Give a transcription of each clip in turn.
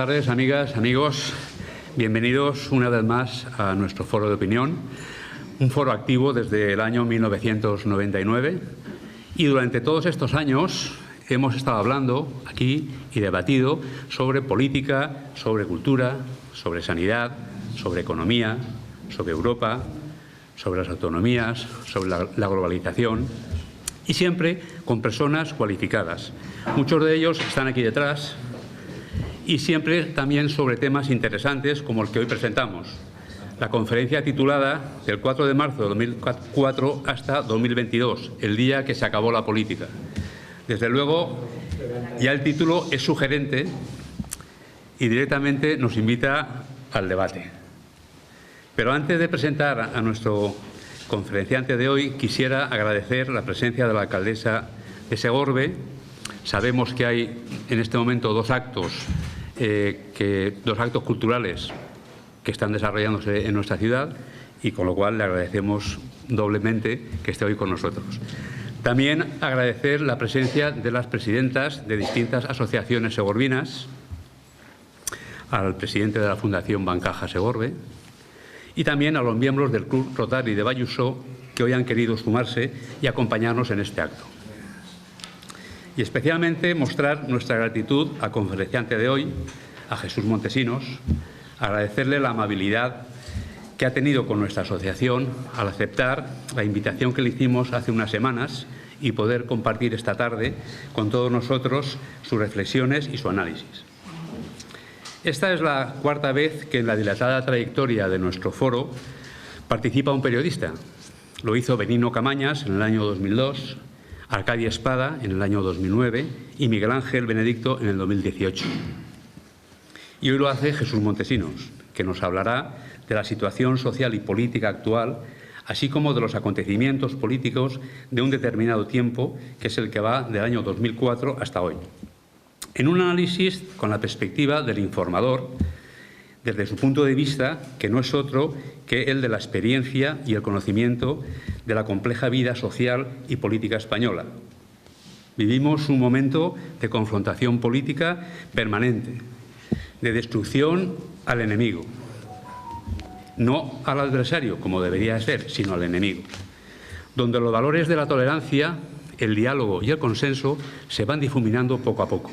tardes, amigas, amigos. Bienvenidos una vez más a nuestro foro de opinión, un foro activo desde el año 1999 y durante todos estos años hemos estado hablando aquí y debatido sobre política, sobre cultura, sobre sanidad, sobre economía, sobre Europa, sobre las autonomías, sobre la globalización y siempre con personas cualificadas. Muchos de ellos están aquí detrás y siempre también sobre temas interesantes como el que hoy presentamos. La conferencia titulada del 4 de marzo de 2004 hasta 2022, el día que se acabó la política. Desde luego, ya el título es sugerente y directamente nos invita al debate. Pero antes de presentar a nuestro conferenciante de hoy, quisiera agradecer la presencia de la alcaldesa de Segorbe. Sabemos que hay en este momento dos actos culturales que están desarrollándose en nuestra ciudad y con lo cual le agradecemos doblemente que esté hoy con nosotros. También agradecer la presencia de las presidentas de distintas asociaciones segorbinas, al presidente de la Fundación Bancaja Segorbe y también a los miembros del Club Rotary de Bayuso que hoy han querido sumarse y acompañarnos en este acto. Y especialmente mostrar nuestra gratitud al conferenciante de hoy, a Jesús Montesinos, agradecerle la amabilidad que ha tenido con nuestra asociación al aceptar la invitación que le hicimos hace unas semanas y poder compartir esta tarde con todos nosotros sus reflexiones y su análisis. Esta es la cuarta vez que en la dilatada trayectoria de nuestro foro participa un periodista. Lo hizo Benigno Camañas en el año 2002, Arcadia Espada en el año 2009 y Miguel Ángel Benedicto en el 2018. Y hoy lo hace Jesús Montesinos, que nos hablará de la situación social y política actual, así como de los acontecimientos políticos de un determinado tiempo, que es el que va del año 2004 hasta hoy. En un análisis con la perspectiva del informador, desde su punto de vista, que no es otro que el de la experiencia y el conocimiento de la compleja vida social y política española. Vivimos un momento de confrontación política permanente, de destrucción al enemigo. No al adversario, como debería ser, sino al enemigo. Donde los valores de la tolerancia, el diálogo y el consenso se van difuminando poco a poco.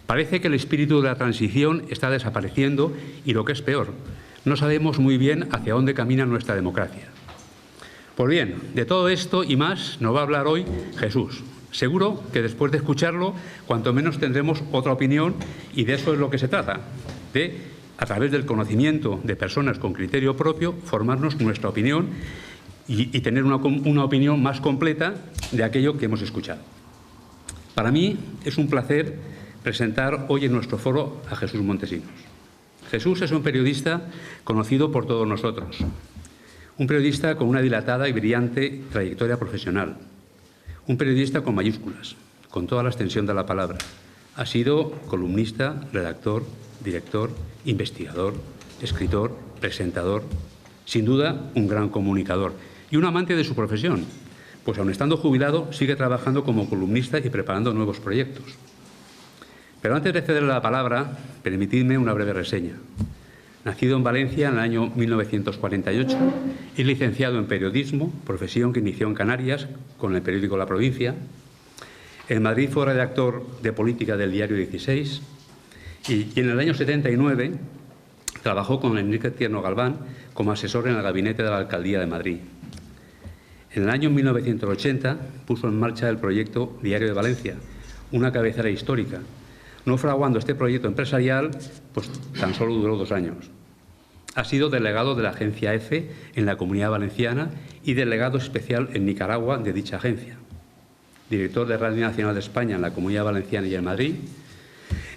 Parece que el espíritu de la transición está desapareciendo y, lo que es peor, no sabemos muy bien hacia dónde camina nuestra democracia. Pues bien, de todo esto y más nos va a hablar hoy Jesús. Seguro que después de escucharlo, cuanto menos tendremos otra opinión y de eso es lo que se trata, de, a través del conocimiento de personas con criterio propio, formarnos nuestra opinión y tener una opinión más completa de aquello que hemos escuchado. Para mí es un placer presentar hoy en nuestro foro a Jesús Montesinos. Jesús es un periodista conocido por todos nosotros, un periodista con una dilatada y brillante trayectoria profesional, un periodista con mayúsculas, con toda la extensión de la palabra. Ha sido columnista, redactor, director, investigador, escritor, presentador, sin duda un gran comunicador y un amante de su profesión, pues aun estando jubilado sigue trabajando como columnista y preparando nuevos proyectos. Pero antes de cederle la palabra, permitidme una breve reseña. Nacido en Valencia en el año 1948, es licenciado en periodismo, profesión que inició en Canarias con el periódico La Provincia. En Madrid fue redactor de política del diario 16 y en el año 79 trabajó con Enrique Tierno Galván como asesor en el gabinete de la Alcaldía de Madrid. En el año 1980 puso en marcha el proyecto Diario de Valencia, una cabecera histórica. No fraguando este proyecto empresarial, pues tan solo duró 2 años. Ha sido delegado de la agencia EFE en la Comunidad Valenciana y delegado especial en Nicaragua de dicha agencia. Director de Radio Nacional de España en la Comunidad Valenciana y en Madrid.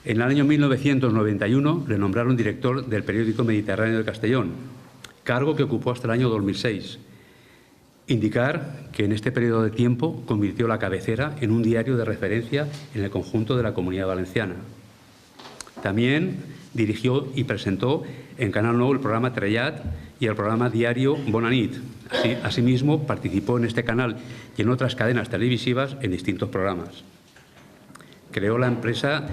En el año 1991 le nombraron director del periódico Mediterráneo de Castellón, cargo que ocupó hasta el año 2006. Indicar que en este periodo de tiempo convirtió la cabecera en un diario de referencia en el conjunto de la Comunidad Valenciana. También dirigió y presentó en Canal 9 el programa Trellat y el programa diario Bona Nit. Asimismo, participó en este canal y en otras cadenas televisivas en distintos programas. Creó la empresa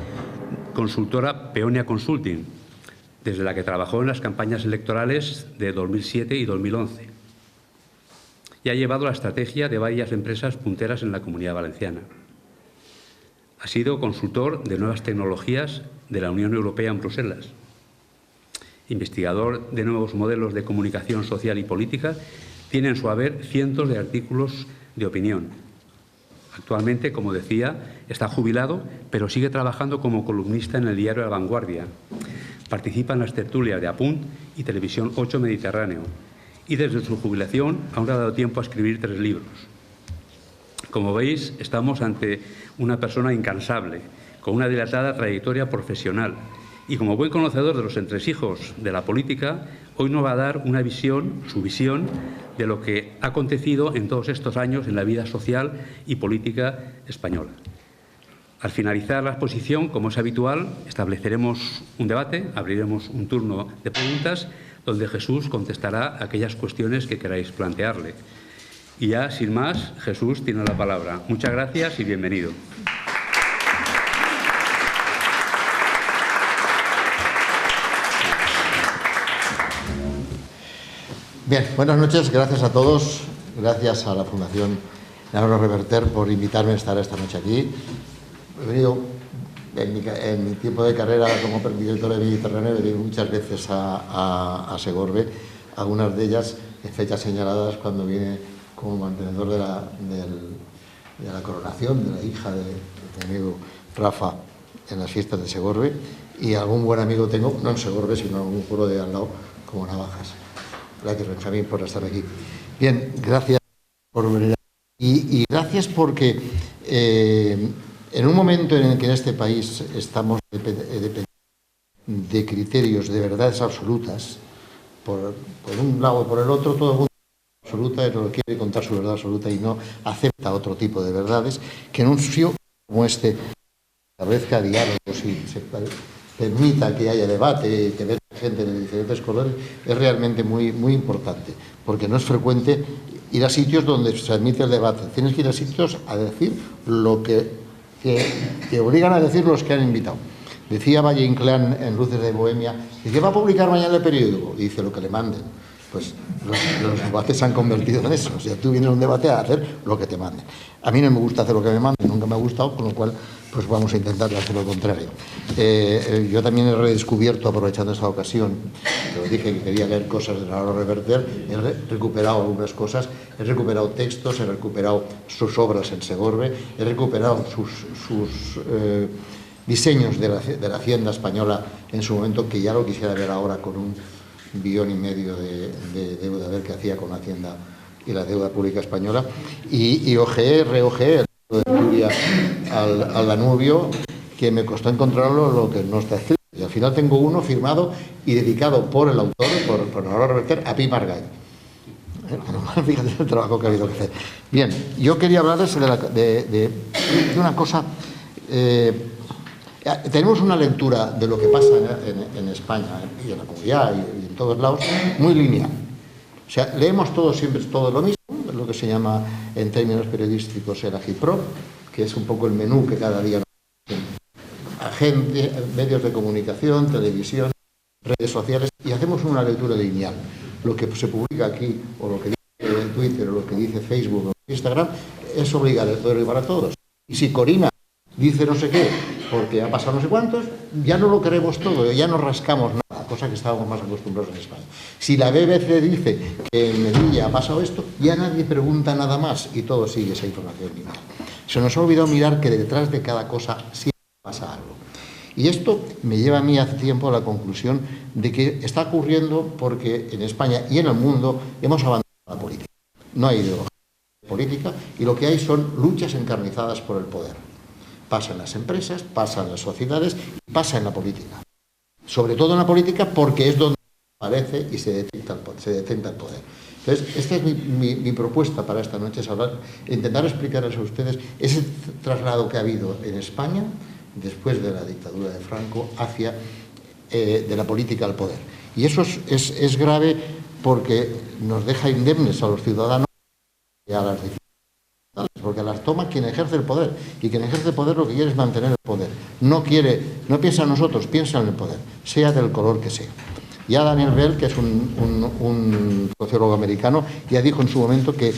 consultora Peonia Consulting, desde la que trabajó en las campañas electorales de 2007 y 2011. Y ha llevado la estrategia de varias empresas punteras en la Comunidad Valenciana. Ha sido consultor de nuevas tecnologías de la Unión Europea en Bruselas, investigador de nuevos modelos de comunicación social y política. Tiene en su haber cientos de artículos de opinión. Actualmente, como decía, está jubilado, pero sigue trabajando como columnista en el diario La Vanguardia. Participa en las tertulias de Apunt y Televisión 8 Mediterráneo. Y desde su jubilación aún ha dado tiempo a escribir 3 libros. Como veis, estamos ante una persona incansable, con una dilatada trayectoria profesional. Y como buen conocedor de los entresijos de la política, hoy nos va a dar una visión, su visión, de lo que ha acontecido en todos estos años en la vida social y política española. Al finalizar la exposición, como es habitual, estableceremos un debate, abriremos un turno de preguntas, donde Jesús contestará aquellas cuestiones que queráis plantearle. Y ya, sin más, Jesús tiene la palabra. Muchas gracias y bienvenido. Bien, buenas noches, gracias a todos, gracias a la Fundación Navarro Reverter por invitarme a estar esta noche aquí. He venido, en mi tiempo de carrera como director de Mediterráneo, he venido muchas veces a Segorbe, algunas de ellas en fechas señaladas cuando vine como mantenedor de la coronación de la hija de mi amigo Rafa en las fiestas de Segorbe, y algún buen amigo tengo, no en Segorbe, sino en algún pueblo de al lado, como Navajas. Gracias, Benjamín, por estar aquí. Bien, gracias por venir. Y gracias porque en un momento en el que en este país estamos dependiendo de criterios de verdades absolutas, por un lado y por el otro, todo el mundo es absoluta y no quiere contar su verdad absoluta y no acepta otro tipo de verdades, que en un sitio como este establezca diálogos y se permita que haya debate, que vea gente de diferentes colores, es realmente muy, muy importante, porque no es frecuente ir a sitios donde se admite el debate. Tienes que ir a sitios a decir lo que obligan a decir los que han invitado. Decía Valle Inclán en Luces de Bohemia, ¿qué va a publicar mañana el periódico? Y dice lo que le manden. Pues los debates se han convertido en eso. O sea, tú vienes a un debate a hacer lo que te manden. A mí no me gusta hacer lo que me manden, nunca me ha gustado, con lo cual pues vamos a intentar hacer lo contrario. Yo también he redescubierto, aprovechando esta ocasión, que os dije que quería leer cosas de Navarro Reverter, he recuperado algunas cosas, he recuperado textos, he recuperado sus obras en Segorbe, he recuperado sus diseños de la Hacienda española en su momento, que ya lo quisiera ver ahora con un billón y medio de deuda, a ver qué hacía con la Hacienda y la deuda pública española, y reojeé el libro de Turia al Danubio, que me costó encontrarlo lo que no está escrito. Y al final tengo uno firmado y dedicado por el autor, por Navarro Reverter, a Pi Margall. Fíjate el trabajo que ha habido que hacer. Bien, yo quería hablarles de una cosa. Tenemos una lectura de lo que pasa en España y en la comunidad y en todos lados muy lineal. O sea, leemos todos siempre todo lo mismo, lo que se llama en términos periodísticos el agitprop, que es un poco el menú que cada día nos agente, medios de comunicación, televisión, redes sociales, y hacemos una lectura lineal. Lo que se publica aquí, o lo que dice Twitter, o lo que dice Facebook o Instagram, es obligatorio para todos. Y si Corina dice no sé qué, porque ha pasado no sé cuántos, ya no lo queremos todo, ya no rascamos nada, cosa que estábamos más acostumbrados en España. Si la BBC dice que en Melilla ha pasado esto, ya nadie pregunta nada más y todo sigue esa información lineal. Se nos ha olvidado mirar que detrás de cada cosa siempre pasa algo. Y esto me lleva a mí hace tiempo a la conclusión de que está ocurriendo porque en España y en el mundo hemos abandonado la política. No hay ideología política y lo que hay son luchas encarnizadas por el poder. Pasa en las empresas, pasa en las sociedades y pasa en la política. Sobre todo en la política porque es donde aparece y se detecta el poder. Entonces, esta es mi propuesta para esta noche, es intentar explicarles a ustedes ese traslado que ha habido en España después de la dictadura de Franco hacia de la política al poder. Y eso es grave porque nos deja indemnes a los ciudadanos y a las decisiones, porque las toma quien ejerce el poder, y quien ejerce el poder lo que quiere es mantener el poder. No piensa en nosotros, piensa en el poder, sea del color que sea. Ya Daniel Bell, que es un sociólogo americano, ya dijo en su momento que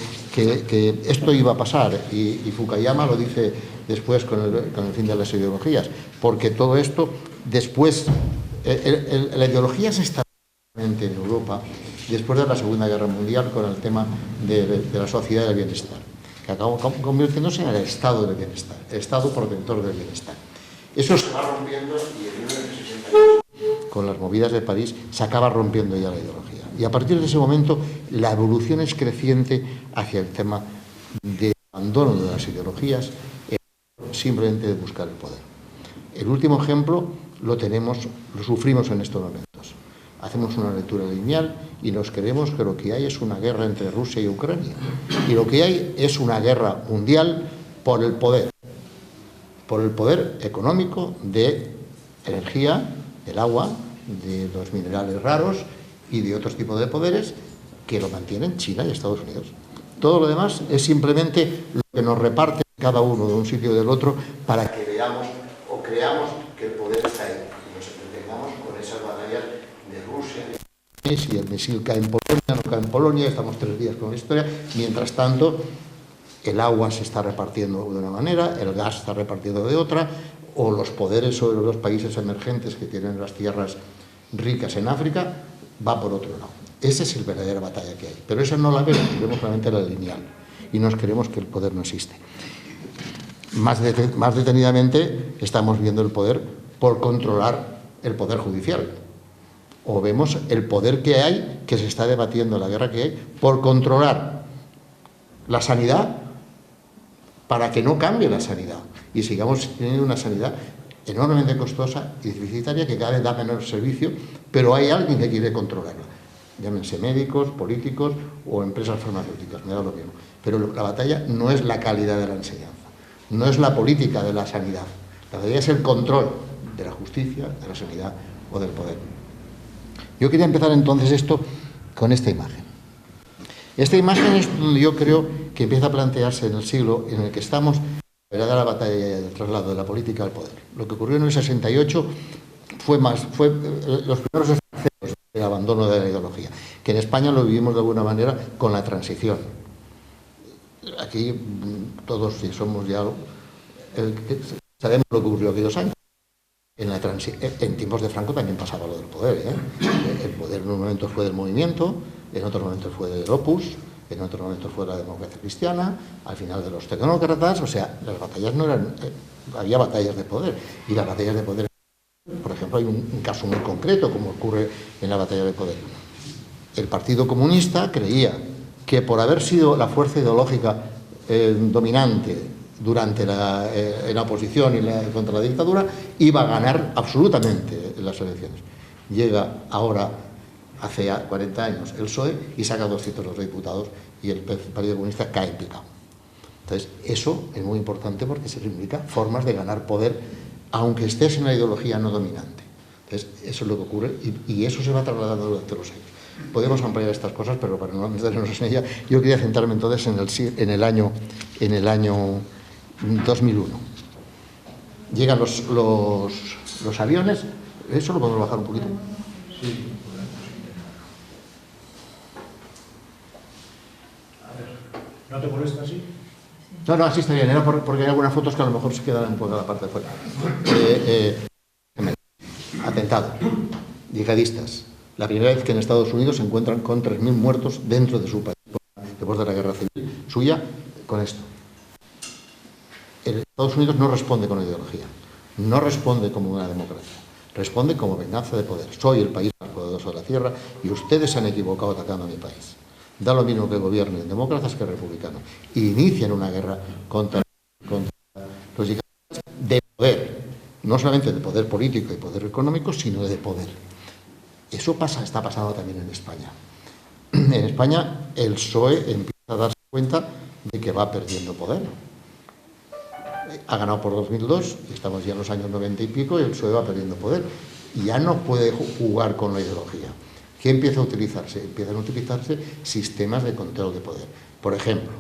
esto iba a pasar, y Fukuyama lo dice después con el fin de las ideologías, porque todo esto después, la ideología se establece en Europa después de la Segunda Guerra Mundial con el tema de la sociedad del bienestar, que acabó convirtiéndose en el estado del bienestar, el estado protector del bienestar. Eso se va rompiendo y en 1968, con las movidas de París, se acaba rompiendo ya la ideología. Y a partir de ese momento la evolución es creciente hacia el tema de abandono de las ideologías, simplemente de buscar el poder. El último ejemplo lo sufrimos en estos momentos. Hacemos una lectura lineal y nos creemos que lo que hay es una guerra entre Rusia y Ucrania. Y lo que hay es una guerra mundial por el poder económico de energía, del agua, de los minerales raros y de otros tipos de poderes que lo mantienen China y Estados Unidos. Todo lo demás es simplemente lo que nos reparte cada uno de un sitio y del otro para que veamos o creamos que el poder está ahí y nos entretengamos con esas batallas de Rusia. Si el misil cae en Polonia, no cae en Polonia, estamos 3 días con la historia. Mientras tanto, el agua se está repartiendo de una manera, el gas se está repartiendo de otra, o los poderes sobre los países emergentes que tienen las tierras ricas en África va por otro lado. Esa es la verdadera batalla que hay. Pero esa no la vemos solamente la lineal. Y nos creemos que el poder no existe. Más detenidamente estamos viendo el poder por controlar el poder judicial. O vemos el poder que hay, que se está debatiendo, la guerra que hay, por controlar la sanidad para que no cambie la sanidad y sigamos teniendo una sanidad enormemente costosa y deficitaria que cada vez da menor servicio, pero hay alguien que quiere controlarla. Llámense médicos, políticos o empresas farmacéuticas, me da lo mismo. Pero la batalla no es la calidad de la enseñanza, no es la política de la sanidad. La batalla es el control de la justicia, de la sanidad o del poder. Yo quería empezar entonces esto con esta imagen. Esta imagen es donde yo creo que empieza a plantearse en el siglo en el que estamos la verdadera batalla del traslado de la política al poder. Lo que ocurrió en el 68 fue los primeros escenarios del abandono de la ideología, que en España lo vivimos de alguna manera con la transición. Aquí todos, si somos ya, sabemos lo que ocurrió aquellos años. En tiempos de Franco también pasaba lo del poder. El poder en un momento fue del movimiento, en otros momentos fue del Opus, en otros momentos fue de la democracia cristiana, al final de los tecnócratas. O sea, las batallas no eran... había batallas de poder, y las batallas de poder, por ejemplo, hay un caso muy concreto como ocurre en la batalla de poder. El Partido Comunista creía que por haber sido la fuerza ideológica dominante durante en la oposición y contra la dictadura, iba a ganar absolutamente las elecciones. Llega ahora, hace 40 años, el PSOE y saca 202 diputados y el Partido Comunista cae en picado. Entonces, eso es muy importante porque se significa formas de ganar poder, aunque estés en una ideología no dominante. Entonces, eso es lo que ocurre y eso se va trasladando durante los años. Podemos ampliar estas cosas, pero para no meternos en ella, yo quería centrarme entonces en el año 2001. Llegan los aviones. ¿Eso lo podemos bajar un poquito? Sí. A ver, ¿no te molesta así? No, así está bien. Era porque hay algunas fotos que a lo mejor se quedan un poco a la parte de fuera. Atentado. Yihadistas. La primera vez que en Estados Unidos se encuentran con 3.000 muertos dentro de su país, después de la guerra civil suya, con esto. Estados Unidos no responde con ideología, no responde como una democracia, responde como venganza de poder. Soy el país más poderoso de la tierra y ustedes se han equivocado atacando a mi país. Da lo mismo que gobiernen demócratas que republicanos. Y inician una guerra contra los yihadistas de poder, no solamente de poder político y poder económico, sino de poder. Eso está pasando también en España. En España el PSOE empieza a darse cuenta de que va perdiendo poder. Ha ganado por 2002, estamos ya en los años 90 y pico, y el PSOE va perdiendo poder. Y ya no puede jugar con la ideología. ¿Qué empieza a utilizarse? Empiezan a utilizarse sistemas de control de poder. Por ejemplo,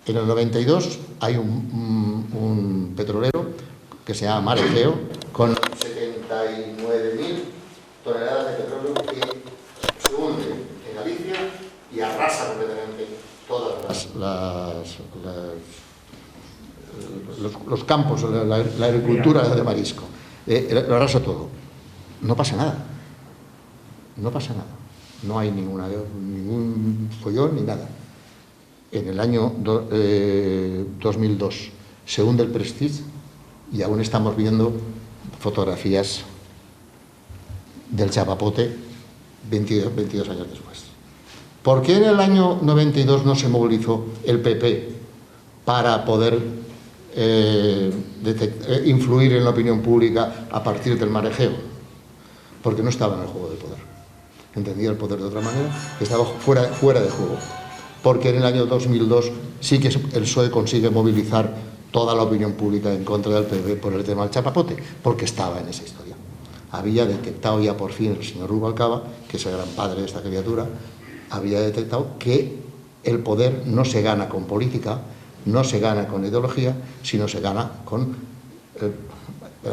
En el 92 hay un petrolero que se llama Mar Egeo, con 79.000 toneladas de petróleo que se hunde en Galicia y arrasa completamente todas los campos, la agricultura de marisco. Lo arrasa todo. No pasa nada. No pasa nada. No hay ningún follón ni nada. En el año 2002 se hunde el Prestige y aún estamos viendo fotografías del chapapote 22 años después. ¿Por qué en el año 92 no se movilizó el PP para poder influir en la opinión pública a partir del Mar Egeo? Porque no estaba en el juego del poder. Entendía el poder de otra manera, estaba fuera de juego. Porque en el año 2002 sí que el PSOE consigue movilizar toda la opinión pública en contra del PP por el tema del chapapote, porque estaba en esa historia. Había detectado ya por fin el señor Rubalcaba, que es el gran padre de esta criatura, había detectado que el poder no se gana con política, no se gana con ideología, sino se gana con el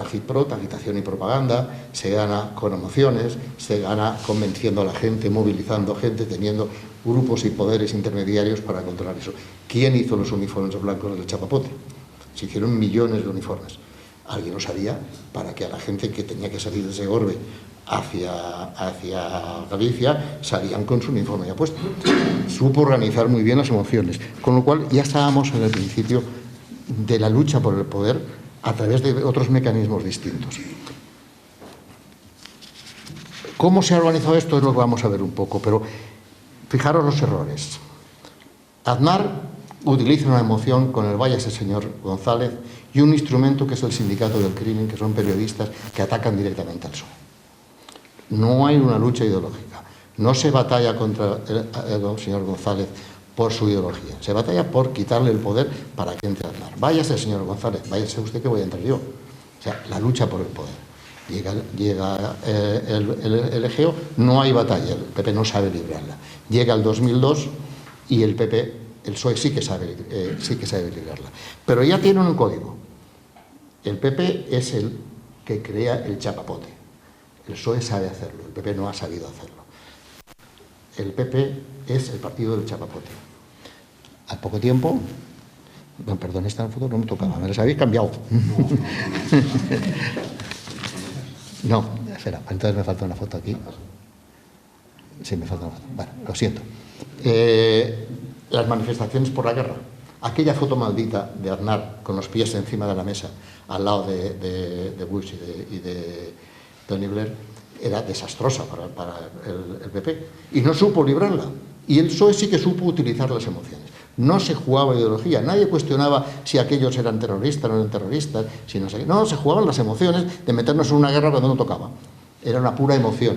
agitprot, agitación y propaganda, se gana con emociones, se gana convenciendo a la gente, movilizando gente, teniendo grupos y poderes intermediarios para controlar eso. ¿Quién hizo los uniformes blancos del chapapote? Se hicieron millones de uniformes. Alguien lo sabía para que a la gente que tenía que salir de Segorbe hacia Galicia salían con su uniforme ya puesto. Supo organizar muy bien las emociones, con lo cual ya estábamos en el principio de la lucha por el poder a través de otros mecanismos distintos. ¿Cómo se ha organizado esto? Es lo que vamos a ver un poco, pero fijaros los errores. Aznar utiliza una emoción con el váyase señor González y un instrumento que es el sindicato del crimen, que son periodistas que atacan directamente al PSOE. No hay una lucha ideológica. No se batalla contra el señor González por su ideología. Se batalla por quitarle el poder para que entre Aznar. Váyase, señor González, váyase usted que voy a entrar yo. O sea, la lucha por el poder. Llega el Egeo, no hay batalla, el PP no sabe librarla. Llega el 2002 y el PP, el PSOE sí que sabe librarla. Pero ya tiene un código. El PP es el que crea el chapapote. El PSOE sabe hacerlo, el PP no ha sabido hacerlo. El PP es el partido del chapapote. Al poco tiempo, no, perdón, esta foto no me tocaba, me las habéis cambiado. No, espera, entonces me falta una foto aquí. Sí, me falta una foto. Bueno, lo siento. Las manifestaciones por la guerra. Aquella foto maldita de Aznar con los pies encima de la mesa al lado de Bush y de Tony Blair era desastrosa para el PP. Y no supo librarla. Y el PSOE sí que supo utilizar las emociones. No se jugaba ideología, nadie cuestionaba si aquellos eran terroristas o no eran terroristas, si no sé qué. No, se jugaban las emociones de meternos en una guerra cuando no tocaba. Era una pura emoción.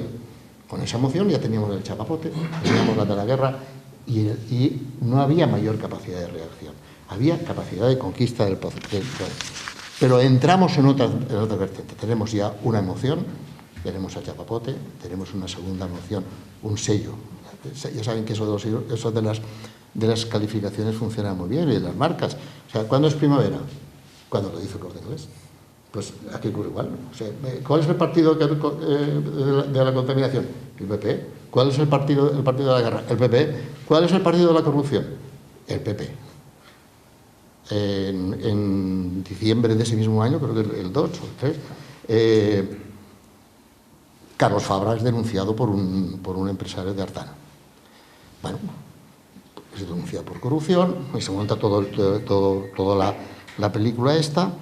Con esa emoción ya teníamos el chapapote, teníamos la de la guerra y no había mayor capacidad de reacción. Había capacidad de conquista del poder. Pero entramos en otra vertiente. Tenemos ya una emoción, tenemos el chapapote, tenemos una segunda emoción, un sello. Ya saben que eso de las calificaciones funciona muy bien y de las marcas. O sea, ¿cuándo es primavera? Cuando lo dice el Corte Inglés. Pues aquí ocurre igual. O sea, ¿cuál es el partido de la contaminación? El PP. ¿Cuál es el partido de la guerra? El PP. ¿Cuál es el partido de la corrupción? El PP. En diciembre de ese mismo año, creo que el 2 o el 3, Carlos Fabra es denunciado por un empresario de Artana. Bueno, se denuncia por corrupción y se monta toda la película esta.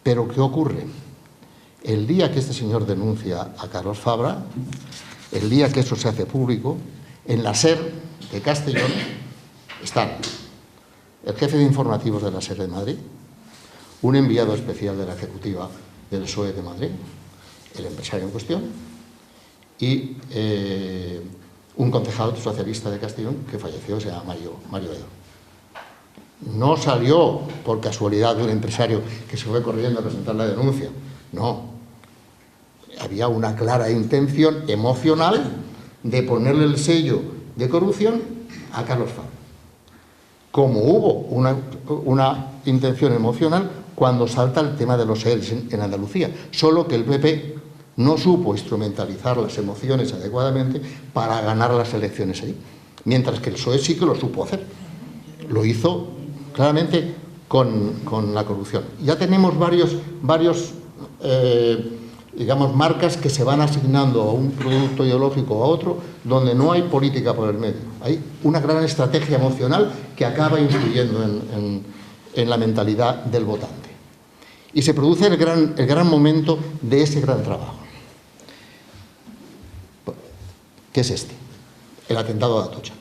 Pero ¿qué ocurre? El día que este señor denuncia a Carlos Fabra, el día que eso se hace público, en la SER de Castellón están el jefe de informativos de la SER de Madrid, un enviado especial de la ejecutiva del PSOE de Madrid, el empresario en cuestión, y un concejal socialista de Castellón que falleció, se llama Mario Edo. No salió por casualidad de un empresario que se fue corriendo a presentar la denuncia. No. Había una clara intención emocional de ponerle el sello de corrupción a Carlos Fabra. como hubo una intención emocional cuando salta el tema de los ERES en Andalucía, solo que el PP no supo instrumentalizar las emociones adecuadamente para ganar las elecciones allí, mientras que el PSOE sí que lo supo hacer. Lo hizo claramente con la corrupción. Ya tenemos varios digamos, marcas que se van asignando a un producto ideológico o a otro, donde no hay política por el medio. Hay una gran estrategia emocional que acaba influyendo en la mentalidad del votante. Y se produce el gran momento de ese gran trabajo. ¿Qué es este? El atentado de Atocha.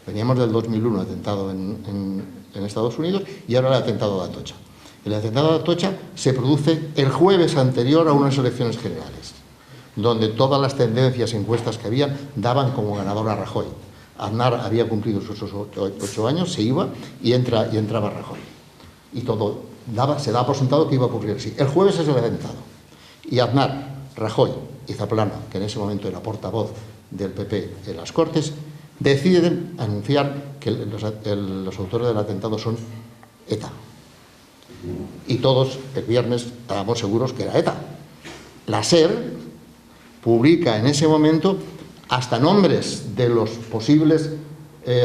Veníamos del 2001, atentado en Estados Unidos, y ahora el atentado de Atocha. El atentado de Atocha se produce el jueves anterior a unas elecciones generales, donde todas las tendencias, encuestas que habían, daban como ganador a Rajoy. Aznar había cumplido sus 8 años, se iba y entraba Rajoy. Y todo se daba por sentado que iba a ocurrir así. El jueves es el atentado. Y Aznar, Rajoy y Zaplana, que en ese momento era portavoz del PP en las Cortes, deciden anunciar que los autores del atentado son ETA. Y todos el viernes estábamos seguros que era ETA. La SER publica en ese momento hasta nombres de los posibles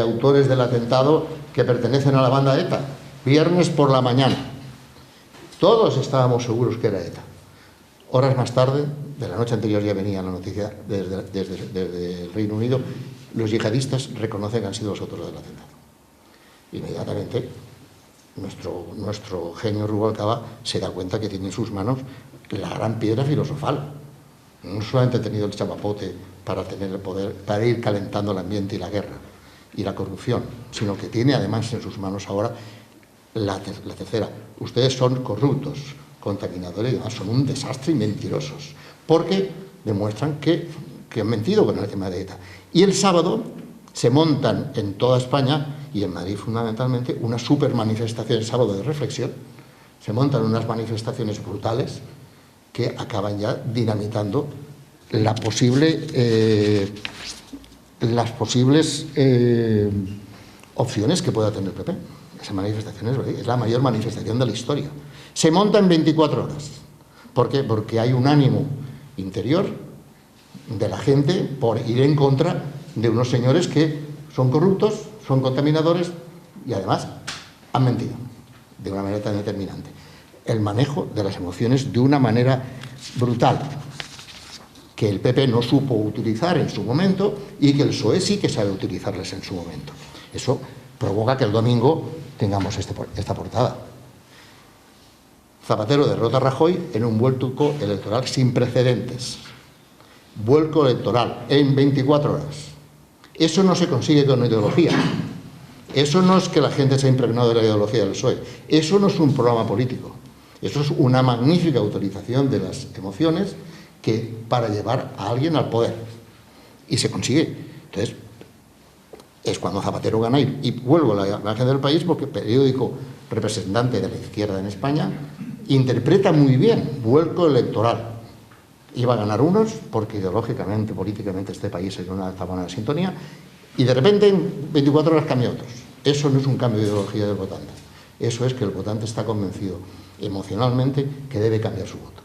autores del atentado que pertenecen a la banda ETA. Viernes por la mañana. Todos estábamos seguros que era ETA. Horas más tarde, de la noche anterior ya venía la noticia desde el Reino Unido, los yihadistas reconocen que han sido los autores del atentado. Inmediatamente nuestro genio Rubalcaba se da cuenta que tiene en sus manos la gran piedra filosofal. No solamente ha tenido el chapapote para tener el poder, para ir calentando el ambiente y la guerra y la corrupción, sino que tiene además en sus manos ahora la tercera. Ustedes son corruptos, contaminadores y demás, son un desastre y mentirosos, porque demuestran que han mentido con el tema de ETA. Y el sábado se montan en toda España, y en Madrid fundamentalmente, una super manifestación, el sábado de reflexión, se montan unas manifestaciones brutales que acaban ya dinamitando las posibles opciones que pueda tener el PP. Esa manifestación es la mayor manifestación de la historia. Se monta en 24 horas. ¿Por qué? Porque hay un ánimo interior de la gente por ir en contra de unos señores que son corruptos, son contaminadores y además han mentido de una manera tan determinante. El manejo de las emociones de una manera brutal, que el PP no supo utilizar en su momento y que el PSOE sí que sabe utilizarlas en su momento. Eso provoca que el domingo tengamos esta portada. Zapatero derrota a Rajoy en un vuelco electoral sin precedentes. Vuelco electoral en 24 horas. Eso no se consigue con ideología. Eso no es que la gente se ha impregnado de la ideología del PSOE. Eso no es un programa político. Eso es una magnífica utilización de las emociones para llevar a alguien al poder. Y se consigue. Entonces, es cuando Zapatero gana y vuelvo a la imagen del país, porque el periódico representante de la izquierda en España interpreta muy bien vuelco electoral. Iba a ganar unos, porque ideológicamente, políticamente, este país estaba en una sintonía, y de repente en 24 horas cambia otros. Eso no es un cambio de ideología del votante. Eso es que el votante está convencido emocionalmente que debe cambiar su voto.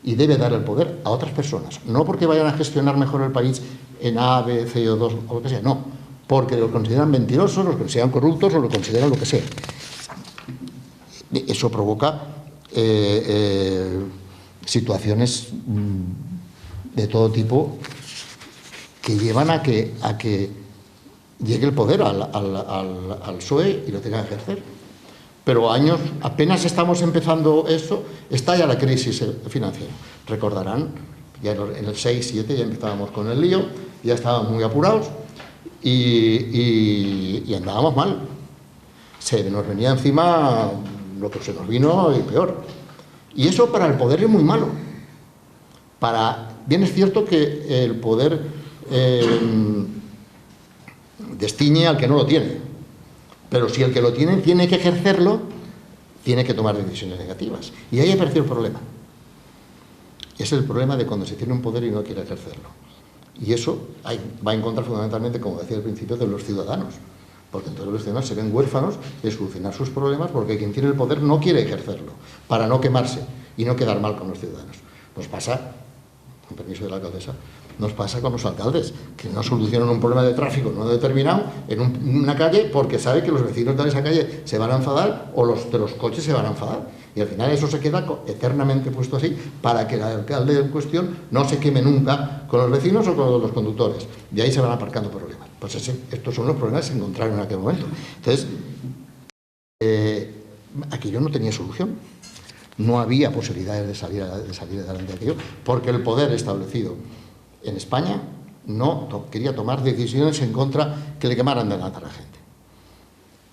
Y debe dar el poder a otras personas. No porque vayan a gestionar mejor el país en A, B, C o 2 o lo que sea, no. Porque lo consideran mentirosos, los consideran corruptos o lo consideran lo que sea. Eso provoca situaciones de todo tipo que llevan a que llegue el poder al PSOE y lo tenga que ejercer. Pero apenas estamos empezando eso, está ya la crisis financiera. Recordarán, ya en el 6-7 ya empezábamos con el lío, ya estábamos muy apurados y andábamos mal. Se nos venía encima lo que se nos vino y peor. Y eso para el poder es muy malo. Bien es cierto que el poder destiñe al que no lo tiene. Pero si el que lo tiene tiene que ejercerlo, tiene que tomar decisiones negativas. Y ahí apareció el problema. Es el problema de cuando se tiene un poder y no quiere ejercerlo. Y eso va en contra fundamentalmente, como decía al principio, de los ciudadanos. porque entonces los vecinos se ven huérfanos de solucionar sus problemas porque quien tiene el poder no quiere ejercerlo, para no quemarse y no quedar mal con los ciudadanos. Nos pasa, con permiso de la alcaldesa, nos pasa con los alcaldes, que no solucionan un problema de tráfico no determinado en una calle porque sabe que los vecinos de esa calle se van a enfadar o los de los coches se van a enfadar. Y al final eso se queda eternamente puesto así para que el alcalde en cuestión no se queme nunca con los vecinos o con los conductores. Y ahí se van aparcando problemas. Pues sí, estos son los problemas que se encontraron en aquel momento. Entonces, aquello no tenía solución. No había posibilidades de salir adelante de aquello, porque el poder establecido en España no quería tomar decisiones en contra que le quemaran de nada a la gente.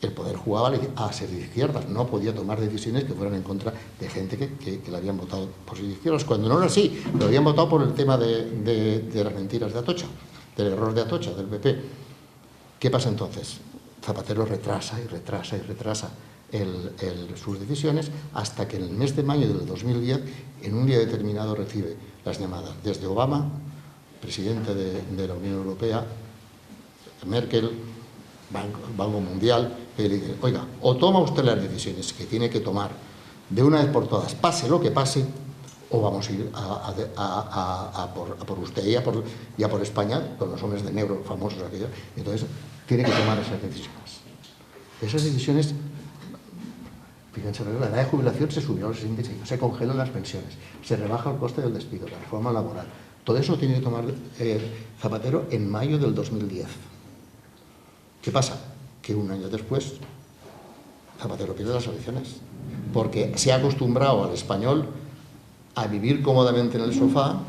El poder jugaba a ser de izquierdas, no podía tomar decisiones que fueran en contra de gente que le habían votado por ser de izquierdas, cuando no era así, lo habían votado por el tema de las mentiras de Atocha, del error de Atocha, del PP. ¿Qué pasa entonces? Zapatero retrasa sus decisiones hasta que en el mes de mayo del 2010, en un día determinado, recibe las llamadas desde Obama, presidente de la Unión Europea, Merkel, Banco Mundial, que le dicen: oiga, o toma usted las decisiones que tiene que tomar de una vez por todas, pase lo que pase, o vamos a ir a por usted y a por España, con los hombres de negro famosos aquellos. Entonces, tiene que tomar esas decisiones. Esas decisiones, fíjense, la edad de jubilación se subió a los 65, se congelan las pensiones, se rebaja el coste del despido, la reforma laboral. Todo eso tiene que tomar Zapatero en mayo del 2010. ¿Qué pasa? Que un año después Zapatero pierde las elecciones, porque se ha acostumbrado al español a vivir cómodamente en el sofá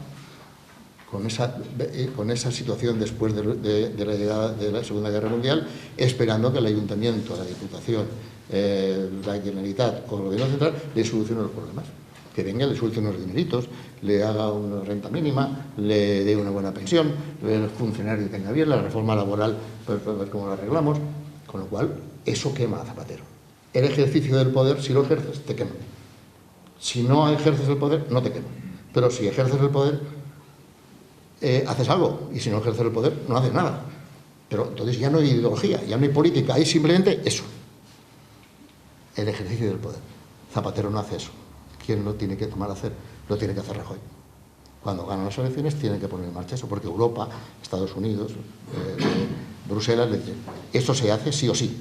con esa situación después de la llegada de la Segunda Guerra Mundial, esperando que el Ayuntamiento, la Diputación, la Generalitat o el Gobierno Central le solucione los problemas. Que venga, le solucione unos dineritos, le haga una renta mínima, le dé una buena pensión, el funcionario tenga bien, la reforma laboral, pues ver cómo la arreglamos. Con lo cual, eso quema a Zapatero. El ejercicio del poder, si lo ejerces, te quema. Si no ejerces el poder, no te quema. Pero si ejerces el poder, haces algo. Y si no ejerces el poder, no haces nada. Pero entonces ya no hay ideología, ya no hay política, hay simplemente eso. El ejercicio del poder. Zapatero no hace eso. ¿Quién lo tiene que tomar a hacer? Lo tiene que hacer Rajoy. Cuando ganan las elecciones tienen que poner en marcha eso, porque Europa, Estados Unidos, Bruselas le dicen: eso se hace sí o sí,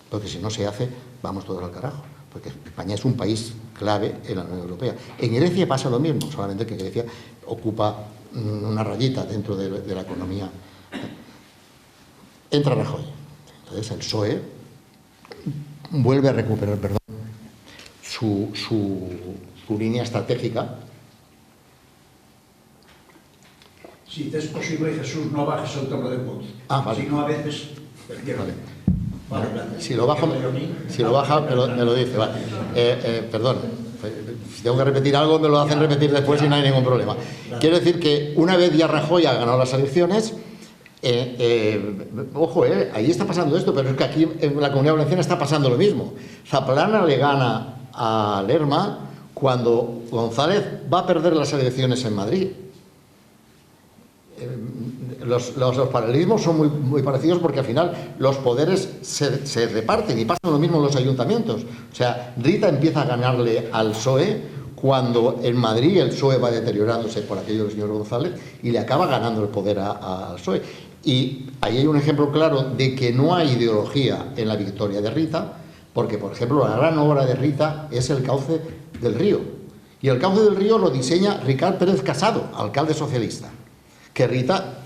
porque si no se hace, vamos todos al carajo, porque España es un país clave en la Unión Europea. En Grecia pasa lo mismo, solamente que Grecia ocupa una rayita dentro de la economía. Entra Rajoy. Entonces el PSOE vuelve a recuperar, su línea estratégica. Si te es posible, Jesús, no bajes el tono de voz. Vale. Si no, a veces... Vale. Si lo baja, me lo dice. Vale. Perdón, si tengo que repetir algo, me lo hacen repetir después y no hay ningún problema. Quiero decir que una vez ya Rajoy ha ganado las elecciones, ojo, ahí está pasando esto, pero es que aquí en la Comunidad Valenciana está pasando lo mismo. Zaplana le gana a Lerma cuando González va a perder las elecciones en Madrid. Los paralelismos son muy parecidos, porque al final los poderes se reparten y pasan lo mismo en los ayuntamientos. O sea, Rita empieza a ganarle al PSOE cuando en Madrid el PSOE va deteriorándose por aquello del señor González y le acaba ganando el poder al PSOE. Y ahí hay un ejemplo claro de que no hay ideología en la victoria de Rita, porque, por ejemplo, la gran obra de Rita es el cauce del río. Y el cauce del río lo diseña Ricard Pérez Casado, alcalde socialista, que Rita,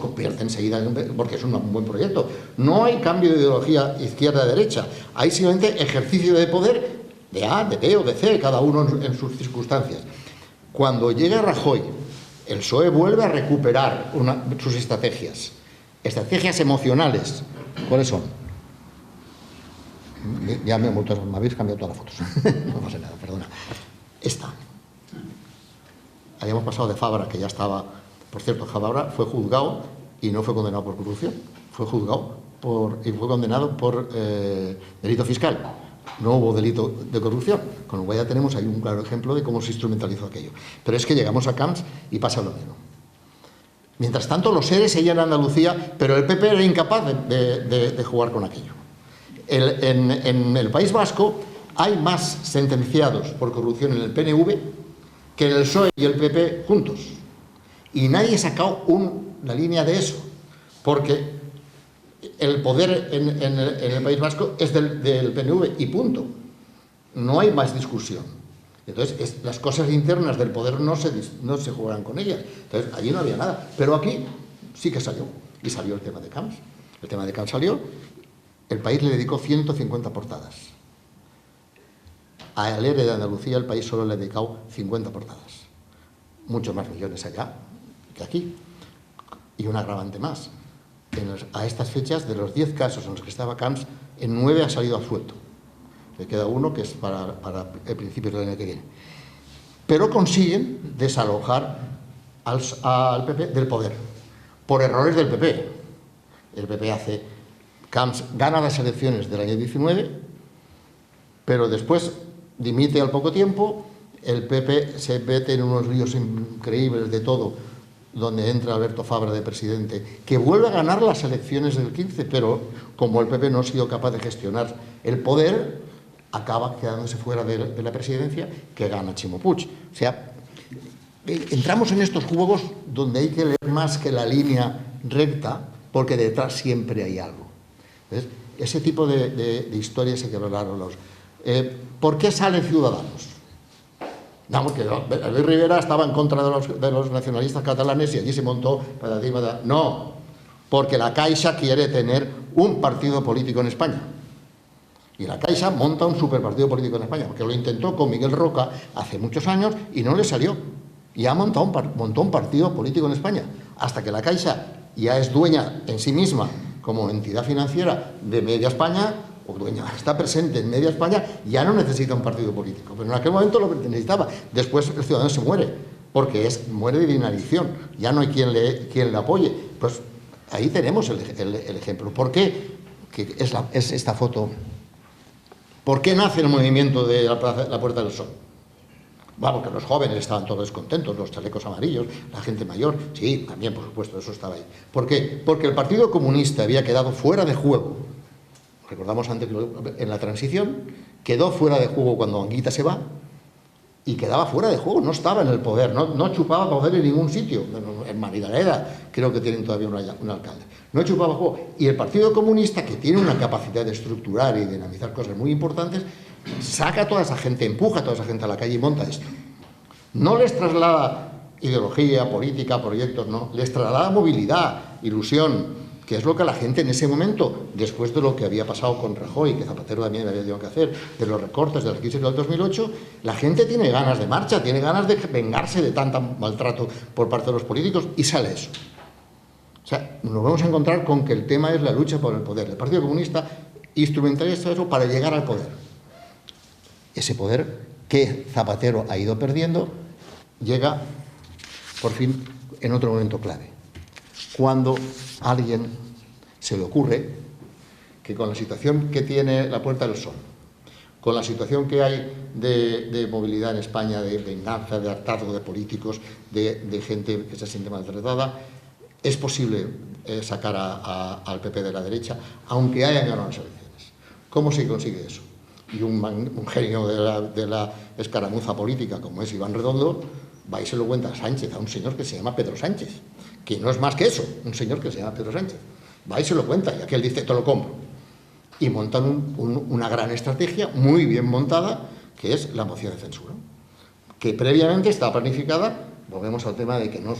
convierte enseguida, porque es un buen proyecto. No hay cambio de ideología izquierda-derecha, hay simplemente ejercicio de poder de A, de B o de C, cada uno en sus circunstancias. Cuando llega Rajoy, el PSOE vuelve a recuperar sus estrategias emocionales. ¿Cuáles son? Ya me habéis cambiado todas las fotos. No pasa nada, perdona. Esta. Habíamos pasado de Fabra, que ya estaba... Por cierto, Fabra fue juzgado y no fue condenado por corrupción. Fue juzgado y fue condenado por delito fiscal. No hubo delito de corrupción. Con lo cual ya tenemos ahí un claro ejemplo de cómo se instrumentalizó aquello. Pero es que llegamos a Camps y pasa lo mismo. Mientras tanto, los ERE seguían en Andalucía, pero el PP era incapaz de jugar con aquello. En el País Vasco hay más sentenciados por corrupción en el PNV que en el PSOE y el PP juntos. Y nadie ha sacado una línea de eso, porque el poder en el País Vasco es del PNV y punto. No hay más discusión. Entonces, las cosas internas del poder no se juegan con ellas. Entonces, allí no había nada. Pero aquí sí que salió. Y salió el tema de Camps. El tema de Camps salió. El País le dedicó 150 portadas. Al ERE de Andalucía el País solo le ha dedicado 50 portadas. Muchos más millones allá que aquí. Y un agravante más. A estas fechas, de los 10 casos en los que estaba Camps, en 9 ha salido absuelto. Le queda uno que es para el principio del año que viene. Pero consiguen desalojar al PP del poder, por errores del PP. El PP Camps gana las elecciones del año 19, pero después dimite al poco tiempo, el PP se mete en unos líos increíbles de todo, donde entra Alberto Fabra de presidente, que vuelve a ganar las elecciones del 15, pero como el PP no ha sido capaz de gestionar el poder, acaba quedándose fuera de la presidencia, que gana Ximo Puig. O sea, entramos en estos juegos donde hay que leer más que la línea recta, porque detrás siempre hay algo. ¿Ves? Ese tipo de historias hay que hablarlos. ¿Por qué salen Ciudadanos? No, porque Luis Rivera estaba en contra de los nacionalistas catalanes y allí se montó para encima. No, porque la Caixa quiere tener un partido político en España. Y la Caixa monta un superpartido político en España, porque lo intentó con Miguel Roca hace muchos años y no le salió. Y ha montado un partido político en España, hasta que la Caixa ya es dueña en sí misma, como entidad financiera de Media España, o dueña, está presente en Media España, ya no necesita un partido político. Pero en aquel momento lo necesitaba. Después el ciudadano se muere, porque muere de inanición. Ya no hay quien le apoye. Pues ahí tenemos el ejemplo. ¿Por qué? Que es esta foto. ¿Por qué nace el movimiento de la Puerta del Sol? Bueno, porque los jóvenes estaban todos descontentos, los chalecos amarillos, la gente mayor, sí, también, por supuesto, eso estaba ahí. ¿Por qué? Porque el Partido Comunista había quedado fuera de juego. Recordamos antes que en la transición quedó fuera de juego cuando Anguita se va y quedaba fuera de juego, no estaba en el poder, no chupaba poder en ningún sitio. En Marigaleda creo que tienen todavía un alcalde. No chupaba juego. Y el Partido Comunista, que tiene una capacidad de estructurar y dinamizar cosas muy importantes, saca a toda esa gente, empuja a toda esa gente a la calle y monta esto. No les traslada ideología, política, proyectos, no. Les traslada movilidad, ilusión, que es lo que la gente en ese momento, después de lo que había pasado con Rajoy, que Zapatero también había tenido que hacer, de los recortes de la crisis del 2008, la gente tiene ganas de marcha, tiene ganas de vengarse de tanto maltrato por parte de los políticos, y sale eso. O sea, nos vamos a encontrar con que el tema es la lucha por el poder. El Partido Comunista instrumentaliza eso para llegar al poder. Ese poder que Zapatero ha ido perdiendo llega, por fin, en otro momento clave. Cuando a alguien se le ocurre que con la situación que tiene la Puerta del Sol, con la situación que hay de movilidad en España, de venganza, de hartazgo de políticos, de gente que se siente maltratada, es posible sacar al PP de la derecha, aunque hayan ganado las elecciones. ¿Cómo se consigue eso? Y un genio de la escaramuza política como es Iván Redondo va y se lo cuenta a Sánchez, a un señor que se llama Pedro Sánchez, que no es más que eso, un señor que se llama Pedro Sánchez. Va y se lo cuenta, y aquel dice, te lo compro. Y montan una gran estrategia, muy bien montada, que es la moción de censura, que previamente está planificada. Volvemos al tema de que las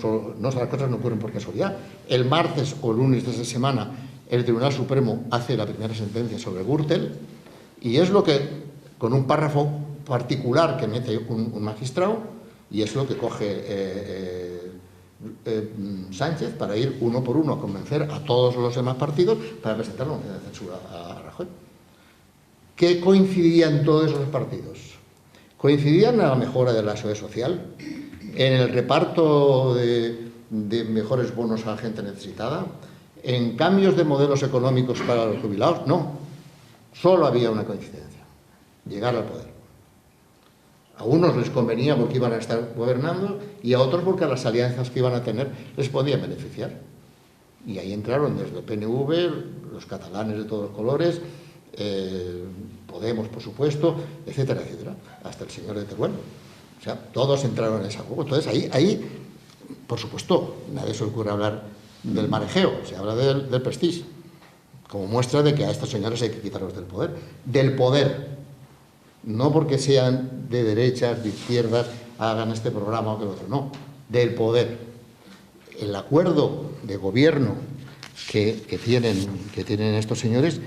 cosas no ocurren por casualidad. El martes o lunes de esa semana, el Tribunal Supremo hace la primera sentencia sobre Gürtel, y es lo que, con un párrafo particular que mete un magistrado, y es lo que coge Sánchez para ir uno por uno a convencer a todos los demás partidos para presentar la moción de censura a Rajoy. ¿Qué coincidían todos esos partidos? Coincidían en la mejora de la seguridad social, en el reparto de mejores bonos a la gente necesitada, en cambios de modelos económicos para los jubilados. No, solo había una coincidencia: llegar al poder. A unos les convenía porque iban a estar gobernando y a otros porque a las alianzas que iban a tener les podían beneficiar. Y ahí entraron desde el PNV, los catalanes de todos los colores, Podemos, por supuesto, etcétera, etcétera, hasta el señor de Teruel. O sea, todos entraron en ese juego. Entonces, ahí, por supuesto, nadie se le ocurre hablar del marejeo, se habla del prestigio, como muestra de que a estos señores hay que quitarlos del poder. Del poder, no porque sean de derechas, de izquierdas, hagan este programa o que el otro, no, del poder. El acuerdo de gobierno que tienen estos señores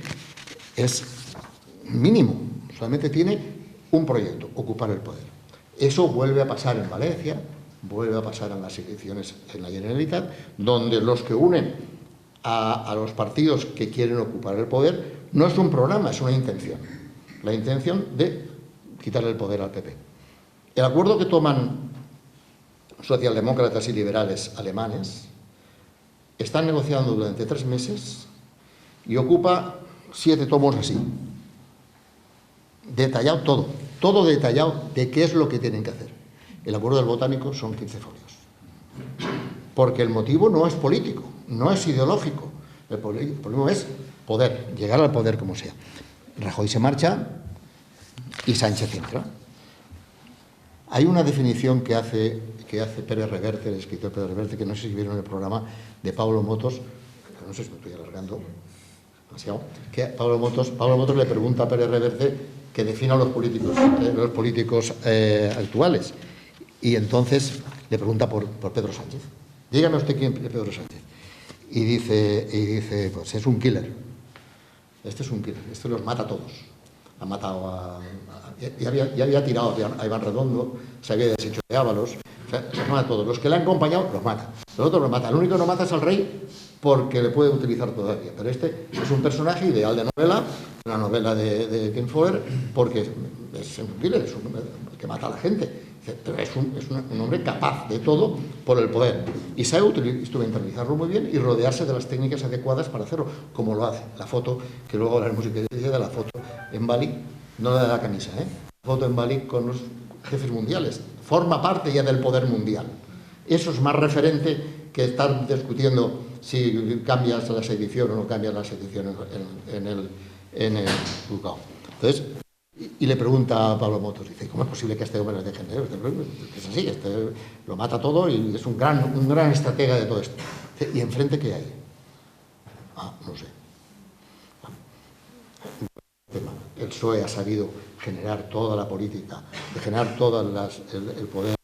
es mínimo, solamente tiene un proyecto, ocupar el poder. Eso vuelve a pasar en Valencia, vuelve a pasar en las elecciones en la Generalitat, donde los que unen a los partidos que quieren ocupar el poder no es un programa, es una intención. La intención de quitarle el poder al PP. El acuerdo que toman socialdemócratas y liberales alemanes están negociando durante 3 meses y ocupa 7 tomos así. Detallado todo detallado de qué es lo que tienen que hacer. El acuerdo del botánico son 15 folios. Porque el motivo no es político, no es ideológico. El problema es poder, llegar al poder como sea. Rajoy se marcha y Sánchez entra. Hay una definición que hace Pérez Reverte, el escritor Pérez Reverte, que no sé si vieron el programa de Pablo Motos, no sé si me estoy alargando demasiado, que Pablo Motos le pregunta a Pérez Reverte que defina a los políticos actuales. Y entonces le pregunta por Pedro Sánchez. Dígame usted quién es Pedro Sánchez. Y dice, pues es un killer. Este es un killer, este los mata a todos. Ha matado ya había tirado a Iván Redondo, se había deshecho de Ábalos, o sea, los mata a todos. Los que le han acompañado los mata, los otros los mata. El único que no mata es al rey porque le puede utilizar todavía. Pero este es un personaje ideal de novela, una novela de Ken Follett, porque es un killer, es un que mata a la gente. Pero es un hombre capaz de todo por el poder. Y sabe instrumentalizarlo muy bien y rodearse de las técnicas adecuadas para hacerlo, como lo hace. La foto, que luego hablaremos de la foto en Bali, no de la camisa, la foto en Bali con los jefes mundiales. Forma parte ya del poder mundial. Eso es más referente que estar discutiendo si cambias la sedición o no cambias la sedición en el juzgado. Entonces, y le pregunta a Pablo Motos, dice, ¿cómo es posible que este hombre deje de es así, lo mata todo y es un gran estratega de todo esto. ¿Y enfrente qué hay? No sé. El PSOE ha sabido generar toda la política, generar el poder,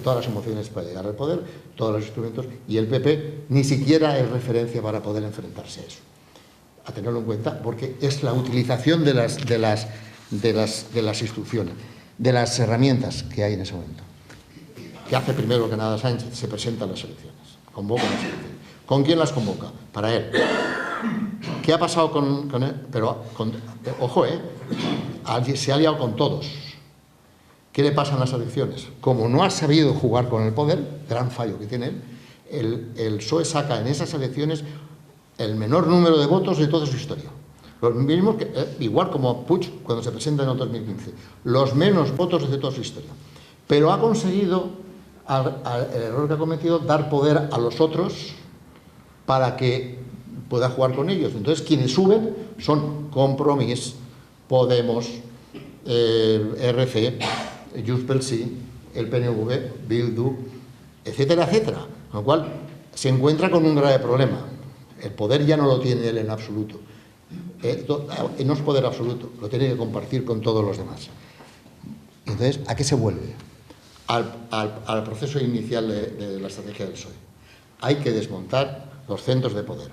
todas las emociones para llegar al poder, todos los instrumentos, y el PP ni siquiera es referencia para poder enfrentarse a eso. A tenerlo en cuenta, porque es la utilización de las instrucciones, de las herramientas que hay en ese momento. ¿Qué hace primero que nada Sánchez? Se presenta a las elecciones, convoca las elecciones. ¿Con quién las convoca? Para él. ¿Qué ha pasado con él? Pero, ojo, se ha liado con todos. ¿Qué le pasa en las elecciones? Como no ha sabido jugar con el poder, gran fallo que tiene él, el PSOE saca en esas elecciones el menor número de votos de toda su historia. Los mismos igual como Puig cuando se presenta en el 2015. Los menos votos de toda su historia. Pero ha conseguido, el error que ha cometido, dar poder a los otros para que pueda jugar con ellos. Entonces, quienes suben son Compromís, Podemos, RC, Junts pel Sí, el PNV, Bildu, etcétera, etcétera. Con lo cual, se encuentra con un grave problema. El poder ya no lo tiene él en absoluto. No es poder absoluto, lo tiene que compartir con todos los demás. Entonces, ¿a qué se vuelve? Al proceso inicial de la estrategia del PSOE. Hay que desmontar los centros de poder.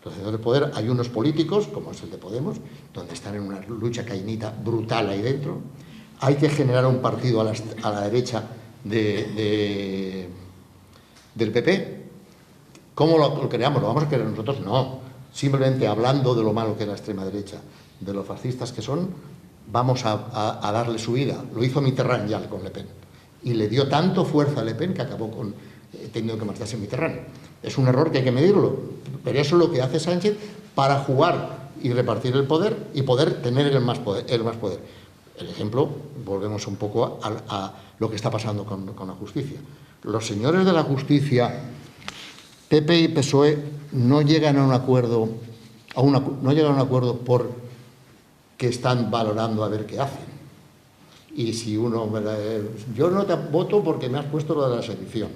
Los centros de poder, hay unos políticos, como es el de Podemos, donde están en una lucha cainita brutal ahí dentro. Hay que generar un partido a la derecha del PP. ¿Cómo lo creamos? ¿Lo vamos a crear nosotros? No. Simplemente hablando de lo malo que es la extrema derecha, de los fascistas que son, vamos a darle su vida. Lo hizo Mitterrand ya con Le Pen. Y le dio tanto fuerza a Le Pen que acabó teniendo que marcharse Mitterrand. Es un error que hay que medirlo, pero eso es lo que hace Sánchez para jugar y repartir el poder y poder tener el más poder. El ejemplo, volvemos un poco a lo que está pasando con la justicia. Los señores de la justicia, PP y PSOE, no llegan a un acuerdo, porque están valorando a ver qué hacen. Y si uno, yo no te voto porque me has puesto lo de la sedición.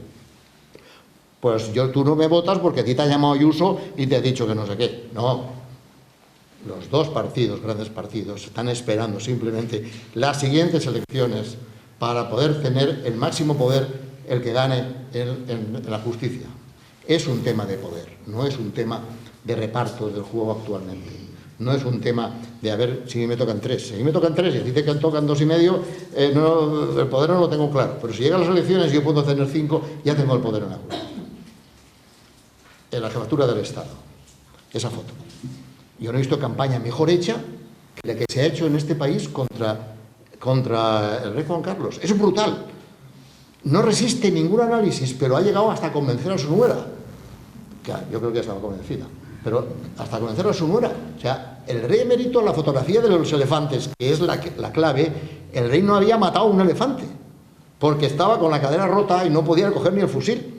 Pues tú no me votas porque a ti te ha llamado Ayuso y te ha dicho que no sé qué. No. Los dos partidos, grandes partidos, están esperando simplemente las siguientes elecciones para poder tener el máximo poder el que gane en la justicia. Es un tema de poder, no es un tema de reparto del juego actualmente. No es un tema de a ver si me tocan 3. Si me tocan 3 y a ti te tocan 2,5, el poder no lo tengo claro. Pero si llegan las elecciones y yo puedo tener 5, ya tengo el poder en la justicia. En la jefatura del Estado. Esa foto. Yo no he visto campaña mejor hecha que la que se ha hecho en este país contra el rey Juan Carlos. Es brutal. No resiste ningún análisis, pero ha llegado hasta convencer a su nuera. Claro, yo creo que ya estaba convencida. Pero hasta convencer a su nuera. O sea, el rey emérito, la fotografía de los elefantes, que es la clave, el rey no había matado a un elefante, porque estaba con la cadera rota y no podía coger ni el fusil.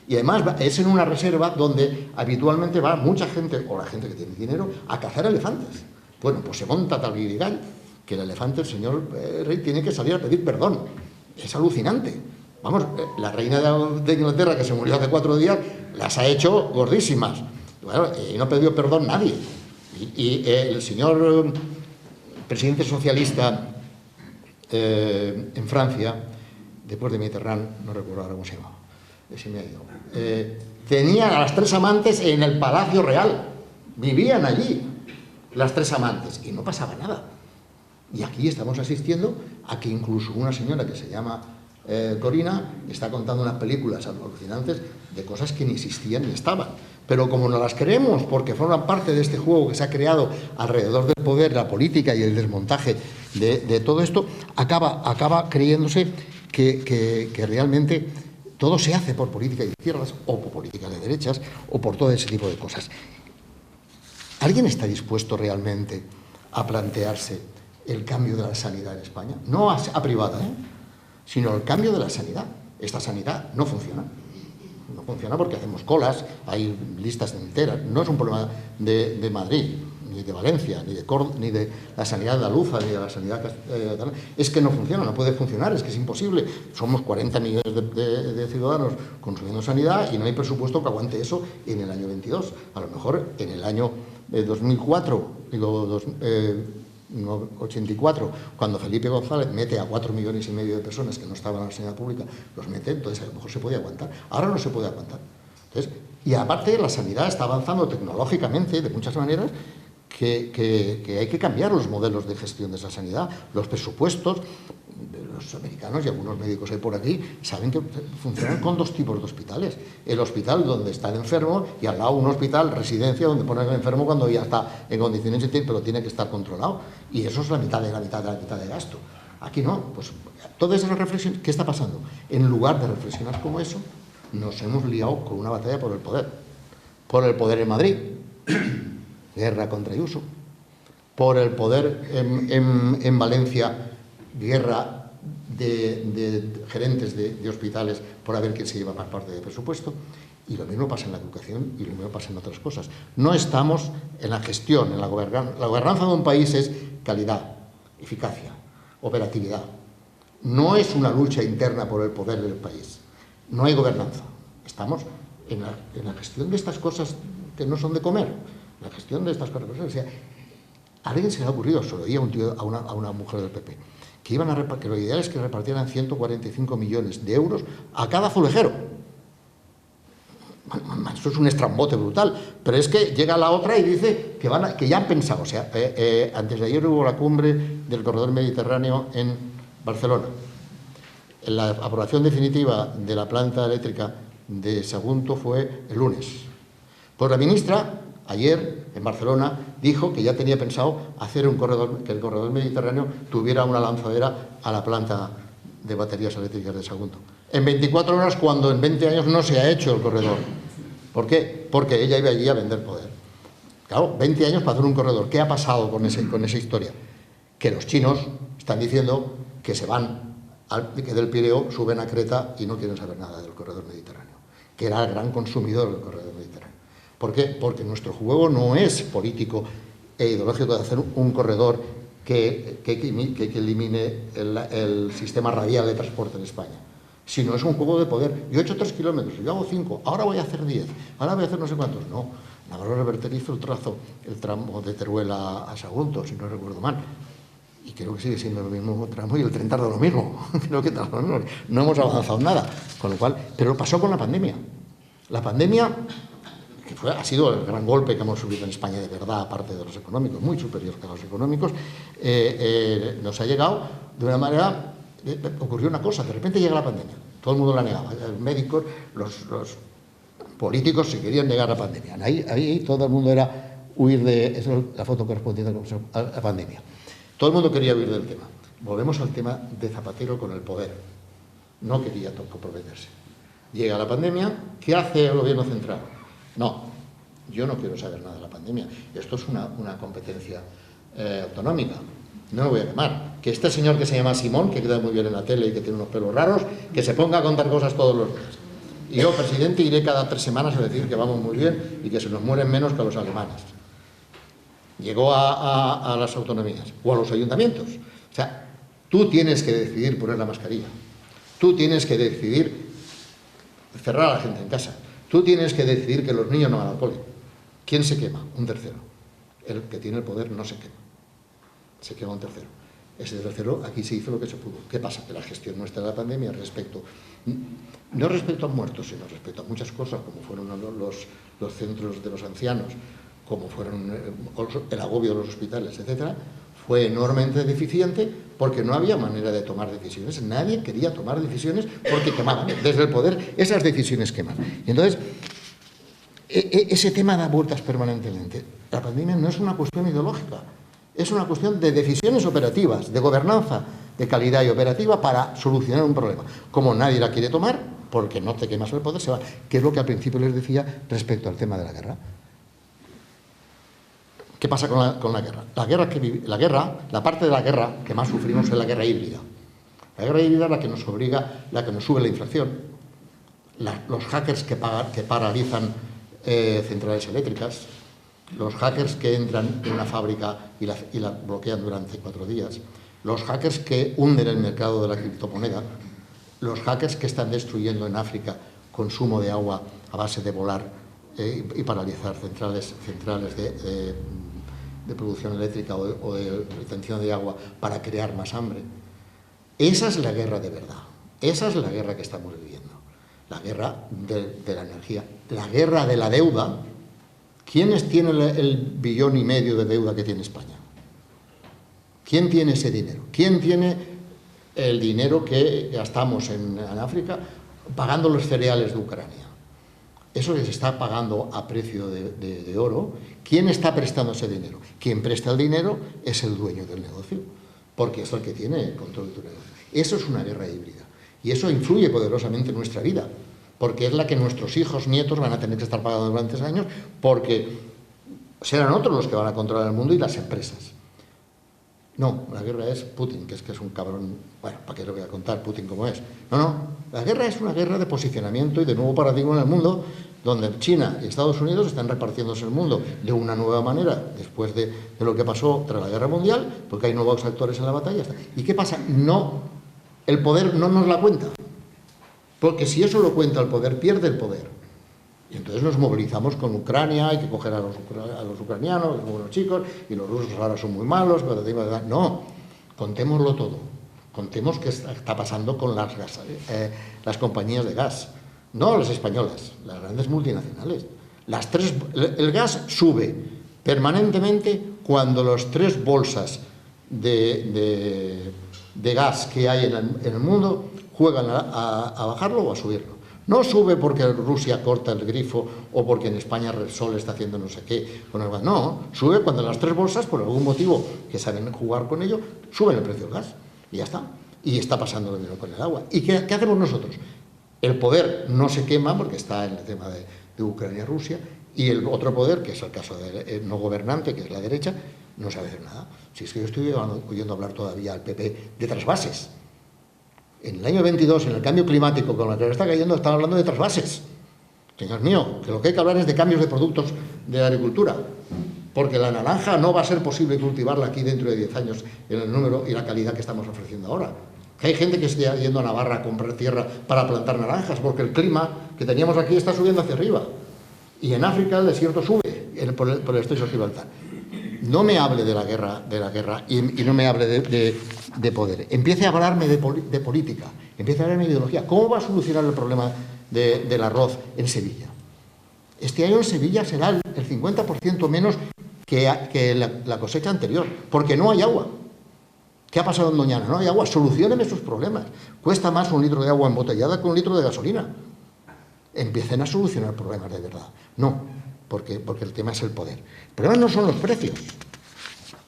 Y además es en una reserva donde habitualmente va mucha gente, o la gente que tiene dinero, a cazar elefantes. Bueno, pues se monta tal guirigay que el elefante, el señor rey, tiene que salir a pedir perdón. Es alucinante. Vamos, la reina de Inglaterra, que se murió hace 4 días, las ha hecho gordísimas. Bueno, y no pidió perdón nadie. Y el señor presidente socialista en Francia, después de Mitterrand, no recuerdo ahora cómo se llamaba, ese me ha ido, tenía a las 3 amantes en el Palacio Real. Vivían allí las 3 amantes y no pasaba nada. Y aquí estamos asistiendo a que incluso una señora que se llama Corina está contando unas películas alucinantes de cosas que ni existían ni estaban. Pero como no las creemos porque forman parte de este juego que se ha creado alrededor del poder, la política y el desmontaje de todo esto, acaba creyéndose que realmente todo se hace por política de izquierdas o por política de derechas o por todo ese tipo de cosas. ¿Alguien está dispuesto realmente a plantearse el cambio de la sanidad en España? No a privada, sino el cambio de la sanidad. Esta sanidad no funciona. No funciona porque hacemos colas, hay listas enteras. No es un problema de Madrid, ni de Valencia, ni de la sanidad andaluza, ni de la sanidad catalana. Es que no funciona, no puede funcionar, es que es imposible. Somos 40 millones de ciudadanos consumiendo sanidad y no hay presupuesto que aguante eso en el año 22. A lo mejor en el año 2004, 84, cuando Felipe González mete a 4,5 millones de personas que no estaban en la sanidad pública, los mete, entonces a lo mejor se podía aguantar. Ahora no se puede aguantar. Entonces, y aparte la sanidad está avanzando tecnológicamente de muchas maneras que hay que cambiar los modelos de gestión de esa sanidad, los presupuestos. Los americanos y algunos médicos hay por aquí saben que funcionan con 2 tipos de hospitales. El hospital donde está el enfermo y al lado un hospital, residencia, donde ponen al enfermo cuando ya está en condiciones, pero tiene que estar controlado. Y eso es la mitad de gasto. Aquí no. Pues toda esa reflexión, ¿qué está pasando? En lugar de reflexionar como eso, nos hemos liado con una batalla por el poder. Por el poder en Madrid, guerra contra Ayuso. Por el poder en Valencia, guerra de gerentes de hospitales por a ver quién se lleva más parte del presupuesto. Y lo mismo pasa en la educación y lo mismo pasa en otras cosas. No estamos en la gestión, en la gobernanza. La gobernanza de un país es calidad, eficacia, operatividad. No es una lucha interna por el poder del país. No hay gobernanza. Estamos en la gestión de estas cosas que no son de comer. La gestión de estas cosas. O sea, a alguien se le ha ocurrido, se lo oía a una mujer del PP, que lo ideal es que repartieran 145 millones de euros a cada azulejero. Eso es un estrambote brutal, pero es que llega la otra y dice que ya han pensado. O sea, antes de ayer hubo la cumbre del corredor mediterráneo en Barcelona. La aprobación definitiva de la planta eléctrica de Sagunto fue el lunes. Pues la ministra ayer en Barcelona dijo que ya tenía pensado hacer que el corredor mediterráneo tuviera una lanzadera a la planta de baterías eléctricas de Sagunto. En 24 horas, cuando en 20 años no se ha hecho el corredor. ¿Por qué? Porque ella iba allí a vender poder. Claro, 20 años para hacer un corredor. ¿Qué ha pasado con esa historia? Que los chinos están diciendo que se van del Pireo, suben a Creta y no quieren saber nada del corredor mediterráneo, que era el gran consumidor del corredor mediterráneo. ¿Por qué? Porque nuestro juego no es político e ideológico de hacer un corredor que elimine el sistema radial de transporte en España, sino es un juego de poder. Yo he hecho 3 kilómetros, yo hago 5, ahora voy a hacer 10, ahora voy a hacer no sé cuántos. No, Navarro Reverter hizo el tramo de Teruel a Sagunto, si no recuerdo mal, y creo que sigue siendo el mismo tramo y el tren tarda lo mismo. Creo que tarda lo mismo. No hemos avanzado nada, con lo cual, pero lo pasó con la pandemia. La pandemia, que ha sido el gran golpe que hemos sufrido en España de verdad, aparte de los económicos, muy superior que a los económicos, nos ha llegado de una manera. Ocurrió una cosa, de repente llega la pandemia, todo el mundo la negaba, los médicos, los políticos se querían negar la pandemia, ahí todo el mundo era huir de, esa es la foto correspondiente a la pandemia, todo el mundo quería huir del tema. Volvemos al tema de Zapatero con el poder, no quería comprometerse. Llega la pandemia, ¿qué hace el gobierno central? No, yo no quiero saber nada de la pandemia, esto es una competencia autonómica. No lo voy a quemar. Que este señor que se llama Simón, que queda muy bien en la tele y que tiene unos pelos raros, que se ponga a contar cosas todos los días. Y yo, presidente, iré cada 3 semanas a decir que vamos muy bien y que se nos mueren menos que a los alemanes. Llegó a las autonomías o a los ayuntamientos. O sea, tú tienes que decidir poner la mascarilla. Tú tienes que decidir cerrar a la gente en casa. Tú tienes que decidir que los niños no van al cole. ¿Quién se quema? Un tercero. El que tiene el poder no se quema. Se queda un tercero. Ese tercero, aquí se hizo lo que se pudo. ¿Qué pasa? Que la gestión nuestra de la pandemia no respecto a muertos, sino respecto a muchas cosas, como fueron los centros de los ancianos, como fueron el agobio de los hospitales, etcétera, fue enormemente deficiente porque no había manera de tomar decisiones. Nadie quería tomar decisiones porque quemaban. Desde el poder, esas decisiones queman. Y entonces, ese tema da vueltas permanentemente. La pandemia no es una cuestión ideológica. Es una cuestión de decisiones operativas, de gobernanza, de calidad y operativa para solucionar un problema. Como nadie la quiere tomar, porque no te quemas el poder, se va. Que es lo que al principio les decía respecto al tema de la guerra. ¿Qué pasa con la guerra? La parte de la guerra que más sufrimos es la guerra híbrida. La guerra híbrida es la que nos obliga, la que nos sube la inflación, los hackers que paralizan centrales eléctricas, los hackers que entran en una fábrica y la bloquean durante 4 días, los hackers que hunden el mercado de la criptomoneda, los hackers que están destruyendo en África consumo de agua a base de volar y paralizar centrales de producción eléctrica o de retención de agua para crear más hambre. Esa es la guerra de verdad. Esa es la guerra que estamos viviendo. La guerra de la energía. La guerra de la deuda. ¿Quiénes tienen el 1,5 billón de deuda que tiene España? ¿Quién tiene ese dinero? ¿Quién tiene el dinero que gastamos en África pagando los cereales de Ucrania? Eso que se está pagando a precio de oro. ¿Quién está prestando ese dinero? Quien presta el dinero es el dueño del negocio, porque es el que tiene el control de tu negocio. Eso es una guerra híbrida. Y eso influye poderosamente en nuestra vida, porque es la que nuestros hijos, nietos van a tener que estar pagando durante años, porque serán otros los que van a controlar el mundo y las empresas. No, la guerra es Putin, que es un cabrón. Bueno, ¿para qué lo voy a contar Putin cómo es? No, la guerra es una guerra de posicionamiento y de nuevo paradigma en el mundo, donde China y Estados Unidos están repartiéndose el mundo de una nueva manera después de lo que pasó tras la Guerra Mundial, porque hay nuevos actores en la batalla. ¿Y qué pasa? El poder no nos la cuenta, porque si eso lo cuenta el poder, pierde el poder. Y entonces nos movilizamos con Ucrania, hay que coger a los ucranianos, son buenos chicos, y los rusos ahora son muy malos. No, contémoslo todo. Contemos qué está pasando con las compañías de gas. No las españolas, las grandes multinacionales. El gas sube permanentemente cuando las 3 bolsas de gas que hay en el mundo juegan a bajarlo o a subirlo. No sube porque Rusia corta el grifo o porque en España Repsol está haciendo no sé qué con el gas. No, sube cuando las 3 bolsas, por algún motivo que saben jugar con ello, suben el precio del gas. Y ya está. Y está pasando lo mismo con el agua. ¿Y qué hacemos nosotros? El poder no se quema porque está en el tema de Ucrania y Rusia, y el otro poder, que es el caso del no gobernante, que es la derecha, no sabe hacer nada. Si es que yo estoy oyendo hablar todavía al PP de trasvases. En el año 22, en el cambio climático, con la que está cayendo, están hablando de trasvases. Señor mío, que lo que hay que hablar es de cambios de productos de la agricultura, porque la naranja no va a ser posible cultivarla aquí dentro de 10 años en el número y la calidad que estamos ofreciendo ahora. Que hay gente que esté yendo a Navarra a comprar tierra para plantar naranjas, porque el clima que teníamos aquí está subiendo hacia arriba. Y en África el desierto sube por el estrecho de Gibraltar. No me hable de la guerra y no me hable de poder. Empiece a hablarme de política, empiece a hablarme de ideología. ¿Cómo va a solucionar el problema del arroz en Sevilla? Este año en Sevilla será el 50% menos que la cosecha anterior, porque no hay agua. ¿Qué ha pasado en Doñana? No hay agua. Solucionen esos problemas. Cuesta más un litro de agua embotellada que un litro de gasolina. Empiecen a solucionar problemas de verdad. No, porque el tema es el poder. El problema no son los precios.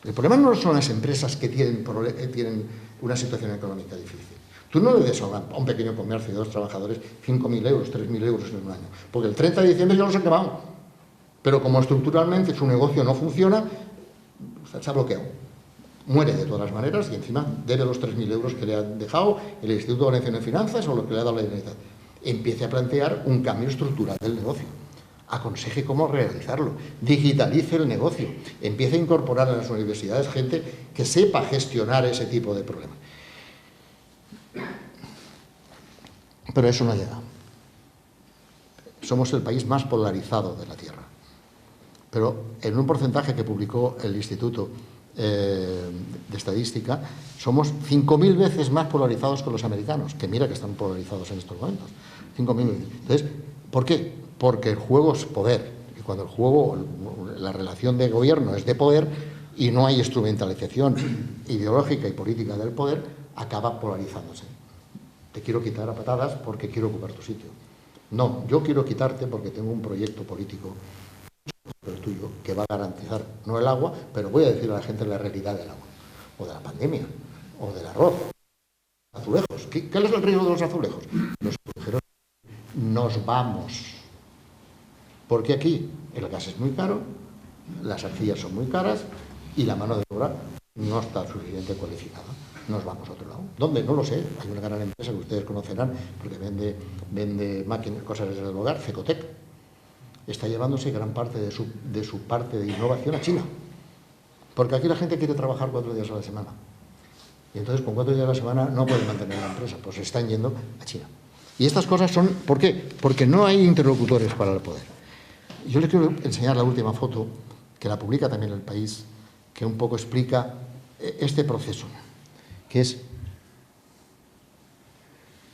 El problema no son las empresas que tienen una situación económica difícil. Tú no le des a un pequeño comercio de 2 trabajadores 5.000 euros, 3.000 euros en un año, porque el 30 de diciembre ya los han quemado. Pero como estructuralmente su negocio no funciona, se ha bloqueado. Muere de todas las maneras y encima debe los 3.000 euros que le han dejado el Instituto Valenciano de Finanzas o lo que le ha dado la Generalitat. Empiece a plantear un cambio estructural del negocio. Aconseje cómo realizarlo. Digitalice el negocio. Empiece a incorporar en las universidades gente que sepa gestionar ese tipo de problemas. Pero eso no llega. Somos el país más polarizado de la Tierra. Pero en un porcentaje que publicó el Instituto de Estadística, somos 5.000 veces más polarizados que los americanos, que mira que están polarizados en estos momentos. 5.000 veces. Entonces, ¿por qué? Porque el juego es poder. Y cuando el juego, la relación de gobierno es de poder y no hay instrumentalización ideológica y política del poder, acaba polarizándose. Te quiero quitar a patadas porque quiero ocupar tu sitio. No, yo quiero quitarte porque tengo un proyecto político el tuyo, que va a garantizar no el agua, pero voy a decir a la gente la realidad del agua, o de la pandemia, o del arroz, azulejos. ¿Qué es el riesgo de los azulejos? Los azulejeros nos vamos, porque aquí el gas es muy caro, las arcillas son muy caras y la mano de obra no está suficientemente cualificada. Nos vamos a otro lado. ¿Dónde? No lo sé. Hay una gran empresa que ustedes conocerán porque vende máquinas, cosas del hogar, Cecotec. Está llevándose gran parte de su parte de innovación a China. Porque aquí la gente quiere trabajar 4 días a la semana. Y entonces con 4 días a la semana no pueden mantener la empresa, pues se están yendo a China. Y estas cosas son... ¿Por qué? Porque no hay interlocutores para el poder. Yo les quiero enseñar la última foto, que la publica también El País, que un poco explica este proceso, que es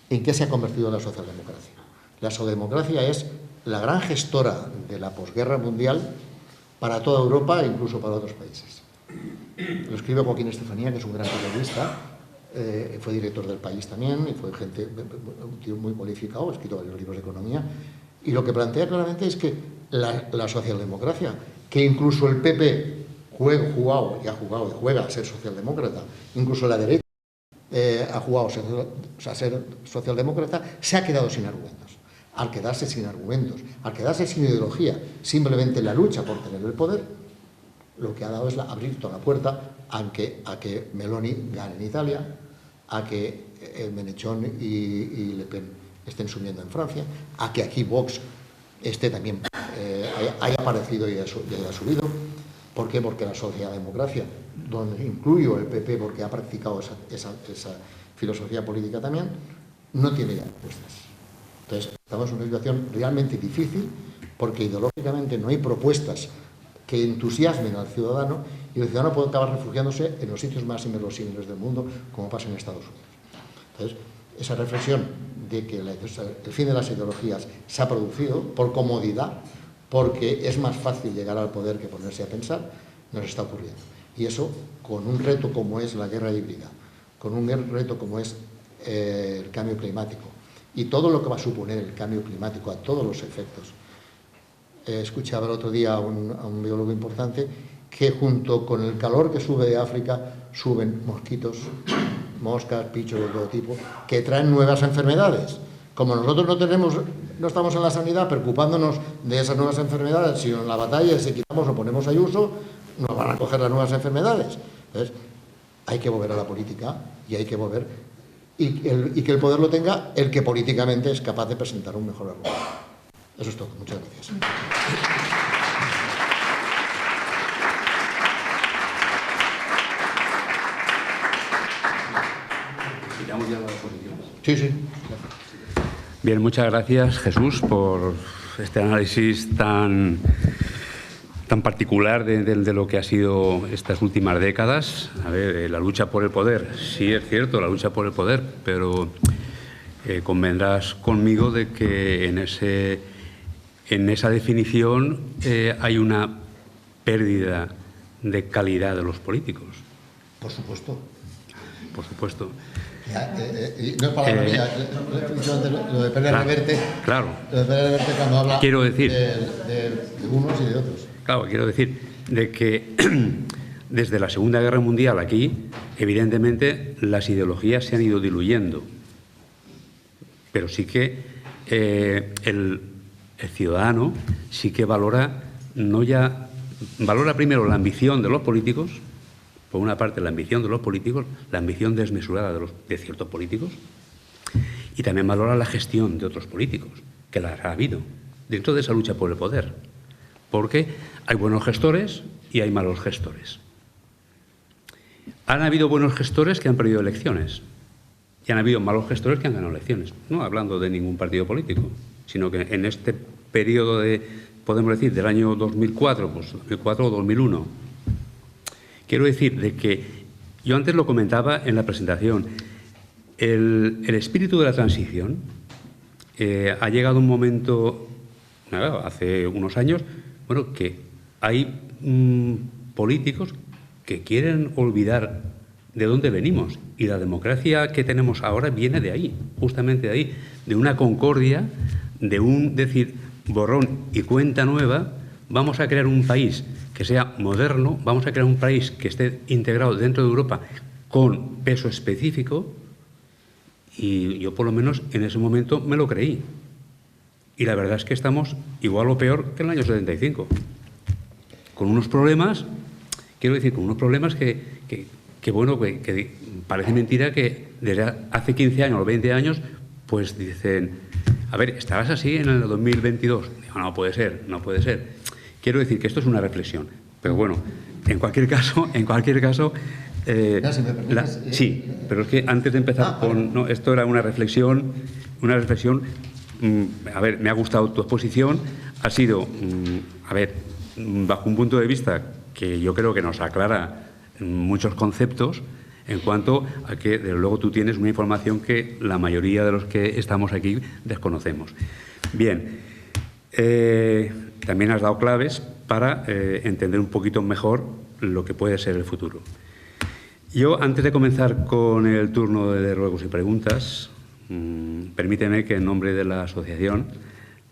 en qué se ha convertido la socialdemocracia. La socialdemocracia es la gran gestora de la posguerra mundial para toda Europa e incluso para otros países. Lo escribe Joaquín Estefanía, que es un gran periodista, fue director del País también, y fue un tío muy cualificado, ha escrito varios libros de economía, y lo que plantea claramente es que la socialdemocracia, que incluso el PP jugado y juega a ser socialdemócrata, incluso la derecha ha jugado a ser socialdemócrata, se ha quedado sin argumentos. Al quedarse sin argumentos, al quedarse sin ideología, simplemente la lucha por tener el poder, lo que ha dado es abrir toda la puerta a que Meloni gane en Italia, a que Menechón y Le Pen estén subiendo en Francia, a que aquí Vox esté también, haya aparecido y haya subido. ¿Por qué? Porque la socialdemocracia, donde incluyo el PP porque ha practicado esa filosofía política también, no tiene ya respuestas. Entonces, estamos en una situación realmente difícil porque ideológicamente no hay propuestas que entusiasmen al ciudadano y el ciudadano puede acabar refugiándose en los sitios más inverosímiles del mundo, como pasa en Estados Unidos. Entonces, esa reflexión de que el fin de las ideologías se ha producido por comodidad, porque es más fácil llegar al poder que ponerse a pensar, nos está ocurriendo. Y eso, con un reto como es la guerra híbrida, con un reto como es el cambio climático, y todo lo que va a suponer el cambio climático a todos los efectos. Escuchaba el otro día a un biólogo importante que junto con el calor que sube de África, suben mosquitos, moscas, pichos de todo tipo, que traen nuevas enfermedades. Como nosotros no estamos en la sanidad preocupándonos de esas nuevas enfermedades, sino en la batalla, si quitamos o ponemos a Ayuso, nos van a coger las nuevas enfermedades. Entonces, hay que volver a la política y hay que volver y que el poder lo tenga el que políticamente es capaz de presentar un mejor argumento. Eso es todo. Muchas gracias. ¿Quitamos ya las posiciones? Sí, sí. Bien, muchas gracias, Jesús, por este análisis tan particular de lo que ha sido estas últimas décadas. A ver, la lucha por el poder, sí es cierto, la lucha por el poder, pero convendrás conmigo de que en esa definición hay una pérdida de calidad de los políticos. Por supuesto. Por supuesto. No es palabra mía, lo de Pérez Reverte. Claro. Lo de Pérez Reverte cuando habla Quiero decir, de unos y de otros. Claro, quiero decir de que desde la Segunda Guerra Mundial aquí, evidentemente, las ideologías se han ido diluyendo. Pero sí que el ciudadano sí que valora primero la ambición de los políticos, por una parte la ambición de los políticos, la ambición desmesurada de ciertos políticos, y también valora la gestión de otros políticos, que la ha habido dentro de esa lucha por el poder. Porque hay buenos gestores y hay malos gestores. Han habido buenos gestores que han perdido elecciones y han habido malos gestores que han ganado elecciones. No hablando de ningún partido político, sino que en este periodo podemos decir, del año 2004, pues 2004 o 2001. Quiero decir de que, yo antes lo comentaba en la presentación, el espíritu de la transición ha llegado un momento, hace unos años, bueno, que hay políticos que quieren olvidar de dónde venimos. Y la democracia que tenemos ahora viene de ahí, justamente de ahí, de una concordia, de un decir borrón y cuenta nueva. Vamos a crear un país que sea moderno, vamos a crear un país que esté integrado dentro de Europa con peso específico, y yo por lo menos en ese momento me lo creí. Y la verdad es que estamos igual o peor que en el año 75. Con unos problemas, quiero decir, con unos problemas que parece mentira que desde hace 15 años o 20 años, pues dicen, a ver, ¿estarás así en el 2022? Digo, no puede ser, no puede ser. Quiero decir que esto es una reflexión. Pero bueno, en cualquier caso... si me permites, sí, pero es que antes de empezar no, esto era una reflexión. A ver, me ha gustado tu exposición. Ha sido, bajo un punto de vista que yo creo que nos aclara muchos conceptos en cuanto a que, desde luego, tú tienes una información que la mayoría de los que estamos aquí desconocemos. Bien, también has dado claves para entender un poquito mejor lo que puede ser el futuro. Yo, antes de comenzar con el turno de ruegos y preguntas, permíteme que en nombre de la asociación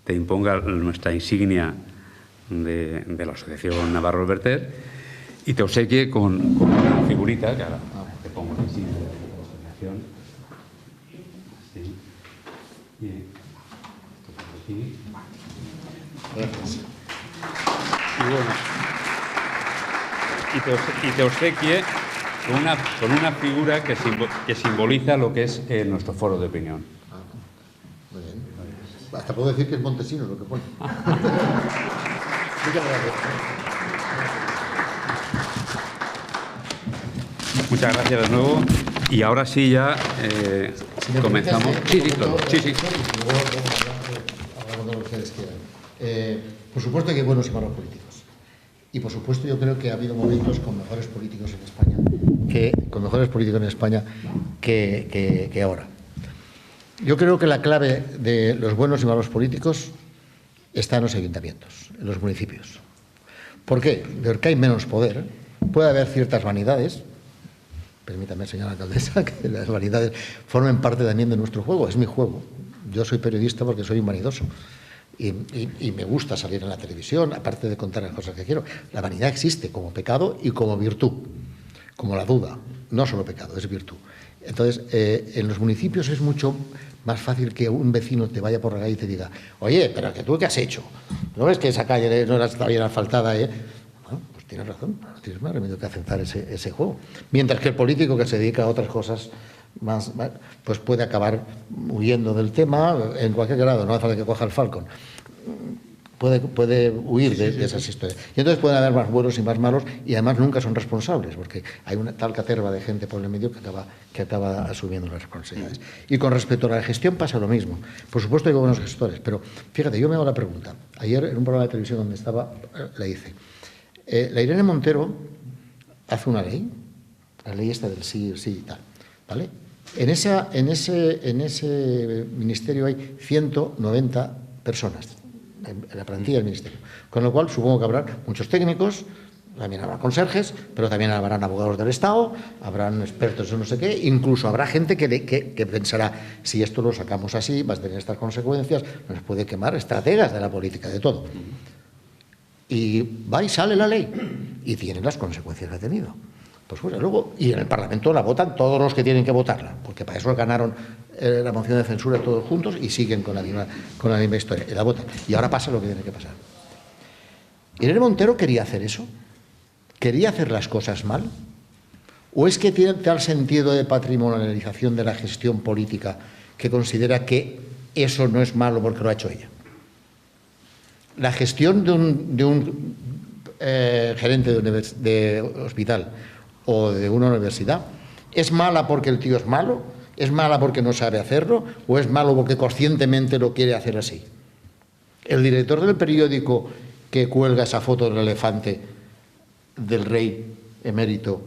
te imponga nuestra insignia de la Asociación Navarro Verter y te obsequie con una figurita que ahora te pongo la insignia de la asociación. Así. Bien. Aquí. Gracias. Y bueno, y te obsequie con una figura que simboliza lo que es nuestro foro de opinión. Muy bien. Hasta puedo decir que es Montesinos lo que pone. Muchas gracias. Muchas gracias de nuevo. Y ahora sí ya comenzamos. Sí, claro. Sí. Ahora cuando ustedes quieran. Por supuesto que hay buenos y malos políticos. Y por supuesto yo creo que ha habido momentos con mejores políticos en España que ahora. Yo creo que la clave de los buenos y malos políticos está en los ayuntamientos, en los municipios. ¿Por qué? Porque hay menos poder, puede haber ciertas vanidades. Permítame, señora alcaldesa, que las vanidades formen parte también de nuestro juego, es mi juego. Yo soy periodista porque soy un vanidoso. Y me gusta salir en la televisión, aparte de contar las cosas que quiero. La vanidad existe como pecado y como virtud, como la duda. No solo pecado, es virtud. Entonces, en los municipios es mucho más fácil que un vecino te vaya por la calle y te diga, oye, pero que tú qué has hecho, ¿no ves que esa calle no está bien asfaltada? Bueno, pues tienes razón, no tienes más remedio que aceptar ese juego. Mientras que el político que se dedica a otras cosas, pues puede acabar huyendo del tema en cualquier grado, no hace falta que coja el Falcon. Puede huir de esas historias. Y entonces pueden haber más buenos y más malos, y además nunca son responsables, porque hay una tal caterva de gente por el medio que acaba asumiendo las responsabilidades. Y con respecto a la gestión pasa lo mismo. Por supuesto hay buenos gestores, pero fíjate, yo me hago la pregunta. Ayer en un programa de televisión donde estaba, le hice. La Irene Montero hace una ley, la ley esta del sí y tal, ¿vale? En ese ministerio hay 190 personas en la plantilla del ministerio, con lo cual supongo que habrá muchos técnicos, también habrá conserjes, pero también habrán abogados del Estado, habrán expertos en no sé qué, incluso habrá gente que pensará, si esto lo sacamos así, va a tener estas consecuencias, nos puede quemar, estrategas de la política, de todo. Y va y sale la ley, y tiene las consecuencias que ha tenido. Pues luego, y en el Parlamento la votan todos los que tienen que votarla, porque para eso ganaron la moción de censura todos juntos y siguen con la misma historia, y la votan. Y ahora pasa lo que tiene que pasar. ¿Irene Montero quería hacer eso? ¿Quería hacer las cosas mal? ¿O es que tiene tal sentido de patrimonialización de la gestión política que considera que eso no es malo porque lo ha hecho ella? La gestión de un gerente de hospital o de una universidad, ¿es mala porque el tío es malo? ¿Es mala porque no sabe hacerlo? ¿O es malo porque conscientemente lo quiere hacer así? El director del periódico que cuelga esa foto del elefante del rey emérito,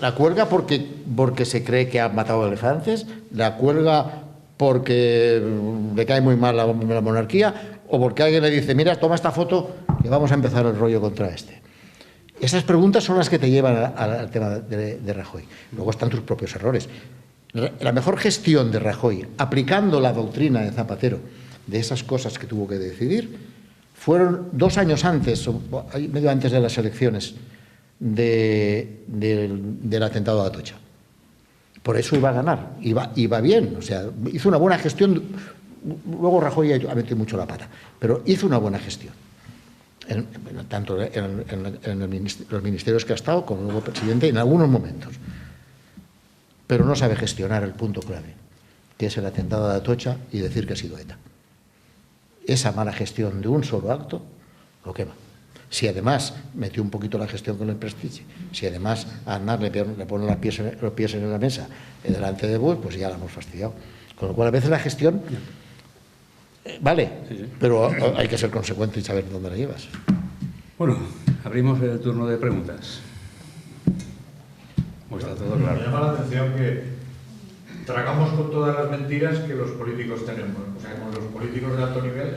¿la cuelga porque se cree que ha matado elefantes? ¿La cuelga porque le cae muy mal la monarquía? ¿O porque alguien le dice, mira, toma esta foto que vamos a empezar el rollo contra este? Esas preguntas son las que te llevan al tema de Rajoy. Luego están tus propios errores. La mejor gestión de Rajoy, aplicando la doctrina de Zapatero, de esas cosas que tuvo que decidir, fueron 2 años antes, o medio antes de las elecciones, del atentado de Atocha. Por eso iba a ganar, iba bien, o sea, hizo una buena gestión. Luego Rajoy ha metido mucho la pata, pero hizo una buena gestión. Tanto en los ministerios que ha estado como nuevo presidente en algunos momentos, pero no sabe gestionar el punto clave, que es el atentado de Atocha, y decir que ha sido ETA. Esa mala gestión de un solo acto lo quema. Si además metió un poquito la gestión con el prestigio, si además a Aznar le pone los pies en la mesa delante de Bush, pues ya la hemos fastidiado. Con lo cual a veces la gestión vale, sí. Pero hay que ser consecuente y saber dónde la llevas. Bueno, abrimos el turno de preguntas. Está todo claro. Me llama la atención que tragamos con todas las mentiras que los políticos tenemos. O sea, con los políticos de alto nivel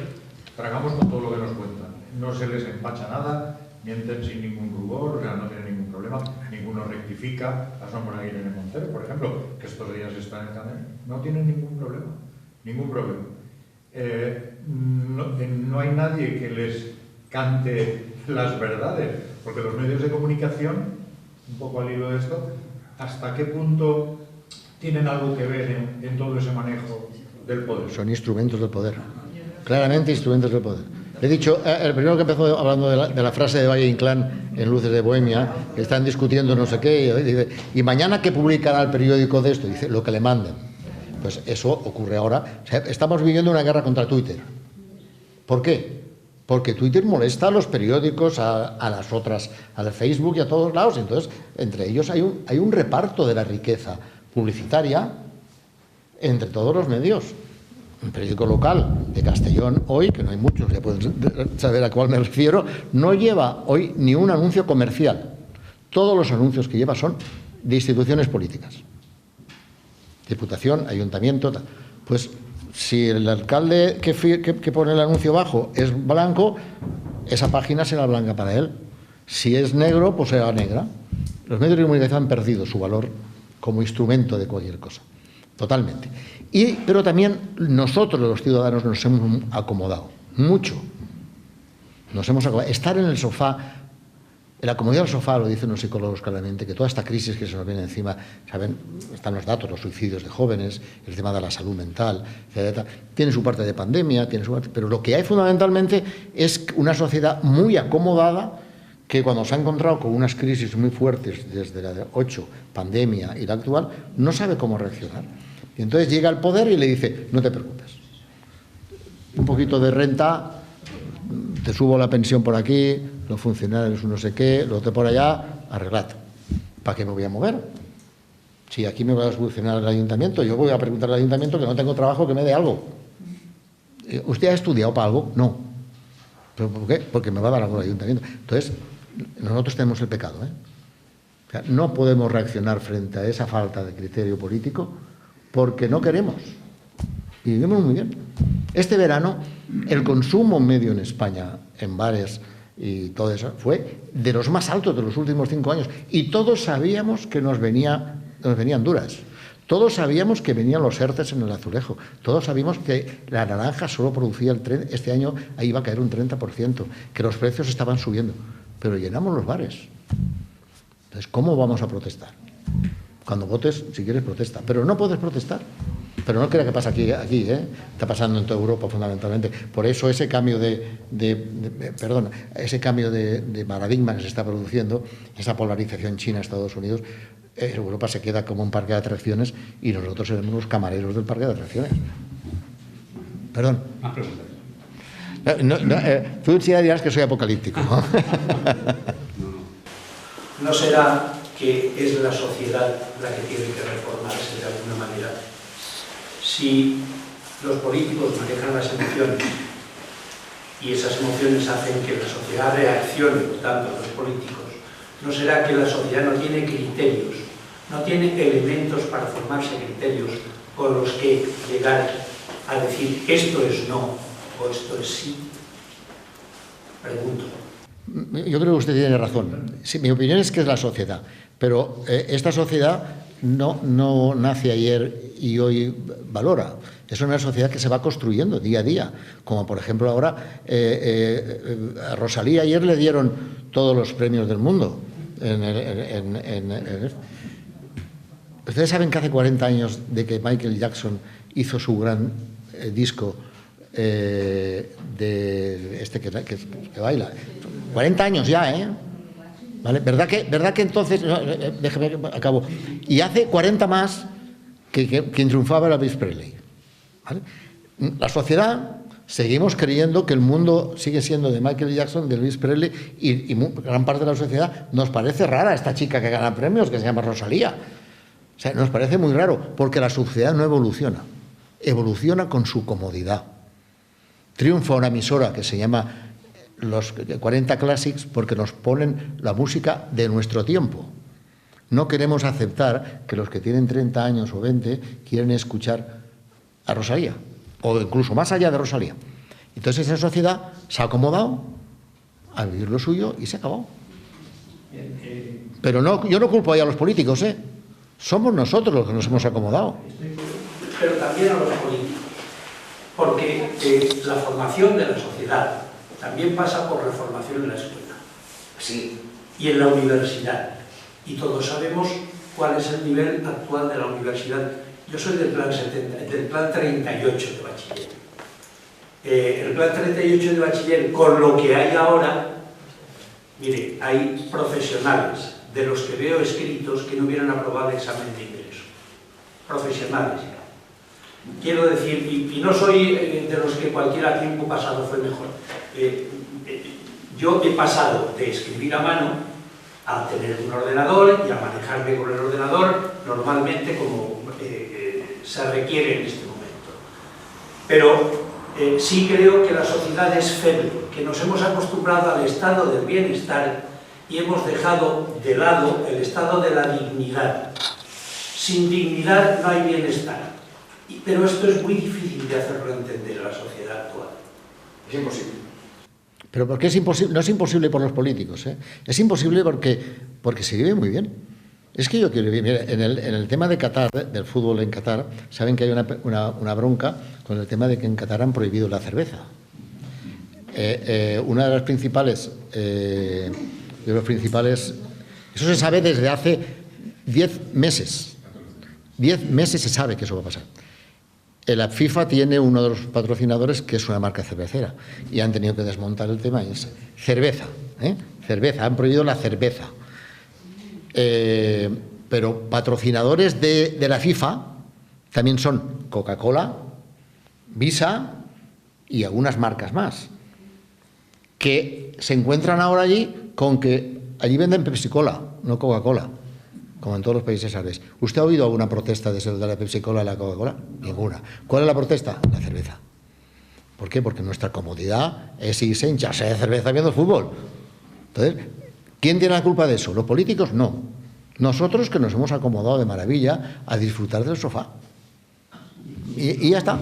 tragamos con todo lo que nos cuentan. No se les empacha nada, mienten sin ningún rubor, o sea, no tienen ningún problema, ninguno rectifica. La sombra de Irene Montero, por ejemplo, que estos días está en el canal, no tienen ningún problema. Ningún problema. No hay nadie que les cante las verdades, porque los medios de comunicación, un poco al hilo de esto, ¿hasta qué punto tienen algo que ver en todo ese manejo del poder? Son instrumentos del poder, claramente instrumentos del poder. He dicho, el primero que empezó hablando de la frase de Valle Inclán en Luces de Bohemia, que están discutiendo no sé qué, y mañana que publicará el periódico de esto, dice, lo que le manden. Pues eso ocurre ahora. O sea, estamos viviendo una guerra contra Twitter. ¿Por qué? Porque Twitter molesta a los periódicos, a las otras, al Facebook y a todos lados. Entonces, entre ellos hay un reparto de la riqueza publicitaria entre todos los medios. Un periódico local de Castellón hoy, que no hay muchos, ya pueden saber a cuál me refiero, no lleva hoy ni un anuncio comercial. Todos los anuncios que lleva son de instituciones políticas. Diputación, ayuntamiento, tal. Pues si el alcalde que pone el anuncio bajo es blanco, esa página será blanca para él. Si es negro, pues será negra. Los medios de comunicación han perdido su valor como instrumento de cualquier cosa, totalmente. Pero también nosotros, los ciudadanos, nos hemos acomodado mucho. Nos hemos acomodado. Estar en el sofá. La comodidad del sofá, lo dicen los psicólogos claramente, que toda esta crisis que se nos viene encima, saben, están los datos, los suicidios de jóvenes, el tema de la salud mental, etc. Tiene su parte de pandemia, pero lo que hay fundamentalmente es una sociedad muy acomodada que cuando se ha encontrado con unas crisis muy fuertes desde la de 8, pandemia y la actual, no sabe cómo reaccionar. Y entonces llega al poder y le dice, no te preocupes, un poquito de renta, te subo la pensión por aquí, los funcionarios no sé qué, lo otro por allá, arreglado. ¿Para qué me voy a mover? Si aquí me va a solucionar el ayuntamiento, yo voy a preguntar al ayuntamiento que no tengo trabajo, que me dé algo. ¿Usted ha estudiado para algo? No. ¿Pero por qué? Porque me va a dar algo el ayuntamiento. Entonces, nosotros tenemos el pecado, ¿eh? O sea, no podemos reaccionar frente a esa falta de criterio político porque no queremos. Y vivimos muy bien. Este verano, el consumo medio en España, en bares y todo eso, fue de los más altos de los últimos 5 años. Y todos sabíamos que nos venían duras. Todos sabíamos que venían los ERTEs en el azulejo. Todos sabíamos que la naranja solo producía este año, ahí iba a caer un 30%, que los precios estaban subiendo. Pero llenamos los bares. Entonces, ¿cómo vamos a protestar? Cuando votes, si quieres, protesta. Pero no puedes protestar. Pero no crea que pasa aquí, ¿eh? Está pasando en toda Europa fundamentalmente. Por eso ese cambio ese cambio de paradigma que se está produciendo, esa polarización China-Estados Unidos, Europa se queda como un parque de atracciones y nosotros seremos los camareros del parque de atracciones. Perdón. Más preguntas. Tú sí dirás que soy apocalíptico, ¿no? ¿No será que es la sociedad la que tiene que reformarse de alguna manera? Si los políticos manejan las emociones y esas emociones hacen que la sociedad reaccione, por tanto, a los políticos, ¿no será que la sociedad no tiene criterios, no tiene elementos para formarse criterios con los que llegar a decir esto es no o esto es sí? Pregunto. Yo creo que usted tiene razón. Sí, mi opinión es que es la sociedad, pero esta sociedad no nace ayer y hoy valora. Es una sociedad que se va construyendo día a día, como por ejemplo ahora a Rosalía ayer le dieron todos los premios del mundo. Ustedes saben que hace 40 años de que Michael Jackson hizo su gran disco de este que baila. 40 años ya, ¿eh? ¿Vale? ¿Verdad que entonces, déjeme que acabo, y hace 40 más que quien triunfaba era Elvis Presley? ¿Vale? La sociedad seguimos creyendo que el mundo sigue siendo de Michael Jackson, de Elvis Presley, y gran parte de la sociedad nos parece rara esta chica que gana premios, que se llama Rosalía. O sea, nos parece muy raro, porque la sociedad no evoluciona, evoluciona con su comodidad. Triunfa una emisora que se llama los 40 Classics porque nos ponen la música de nuestro tiempo. No queremos aceptar que los que tienen 30 años o 20 quieren escuchar a Rosalía, o incluso más allá de Rosalía. Entonces esa sociedad se ha acomodado a vivir lo suyo y se ha acabado. Pero no, yo no culpo ahí a los políticos, ¿eh? Somos nosotros los que nos hemos acomodado. Pero también a los políticos, porque la formación de la sociedad también pasa por la formación en la escuela. Sí. Y en la universidad. Y todos sabemos cuál es el nivel actual de la universidad. Yo soy del plan 38 de bachiller. El plan 38 de bachiller, con lo que hay ahora, mire, hay profesionales de los que veo escritos que no hubieran aprobado el examen de ingreso. Profesionales ya. Quiero decir, y no soy de los que cualquier tiempo pasado fue mejor. Yo he pasado de escribir a mano a tener un ordenador y a manejarme con el ordenador normalmente como se requiere en este momento. Pero sí creo que la sociedad es feble, que nos hemos acostumbrado al estado del bienestar y hemos dejado de lado el estado de la dignidad. Sin dignidad no hay bienestar. Pero esto es muy difícil de hacerlo entender a la sociedad actual. Es imposible. Pero ¿por qué es imposible? No es imposible por los políticos, ¿eh? Es imposible porque se vive muy bien. Es que yo quiero vivir. Mira, en el tema de Qatar, del fútbol en Qatar, saben que hay una bronca con el tema de que en Qatar han prohibido la cerveza. Una de las principales, eso se sabe desde hace 10 meses. 10 meses se sabe que eso va a pasar. La FIFA tiene uno de los patrocinadores que es una marca cervecera y han tenido que desmontar el tema y es cerveza, cerveza, han prohibido la cerveza. Pero patrocinadores de la FIFA también son Coca-Cola, Visa y algunas marcas más, que se encuentran ahora allí con que allí venden Pepsi-Cola, no Coca-Cola, como en todos los países árabes. ¿Usted ha oído alguna protesta de la Pepsi-Cola y la Coca-Cola? Ninguna. ¿Cuál es la protesta? La cerveza. ¿Por qué? Porque nuestra comodidad es irse a hincharse de cerveza viendo el fútbol. Entonces, ¿quién tiene la culpa de eso? ¿Los políticos? No. Nosotros, que nos hemos acomodado de maravilla a disfrutar del sofá. Y ya está.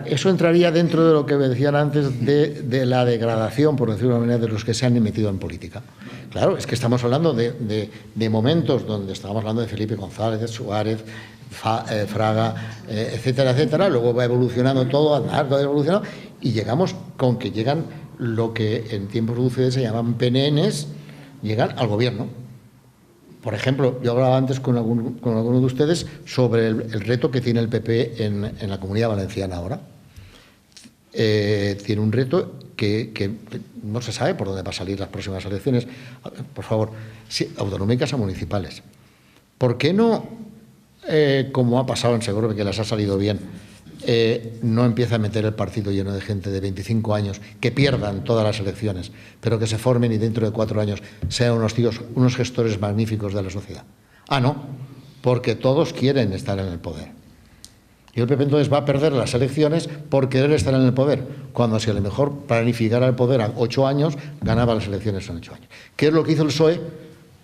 Eso entraría dentro de lo que me decían antes de la degradación, por decirlo de una manera, de los que se han metido en política. Claro, es que estamos hablando de momentos donde estábamos hablando de Felipe González, de Suárez, Fraga, etcétera, etcétera. Luego va evolucionando todo, Aznar va evolucionando, y llegamos con que llegan lo que en tiempos de UCD se llaman PNNs, llegan al gobierno. Por ejemplo, yo hablaba antes con alguno de ustedes sobre el reto que tiene el PP en la Comunidad Valenciana ahora. Tiene un reto que no se sabe por dónde va a salir las próximas elecciones. Por favor, sí, autonómicas o municipales. ¿Por qué no, como ha pasado en Seguro, que les ha salido bien, no empieza a meter el partido lleno de gente de 25 años que pierdan todas las elecciones, pero que se formen y dentro de 4 años sean unos gestores magníficos de la sociedad? Ah, no, porque todos quieren estar en el poder. Y el PP entonces va a perder las elecciones por querer estar en el poder, cuando si a lo mejor planificara el poder a 8 años, ganaba las elecciones en 8 años. ¿Qué es lo que hizo el PSOE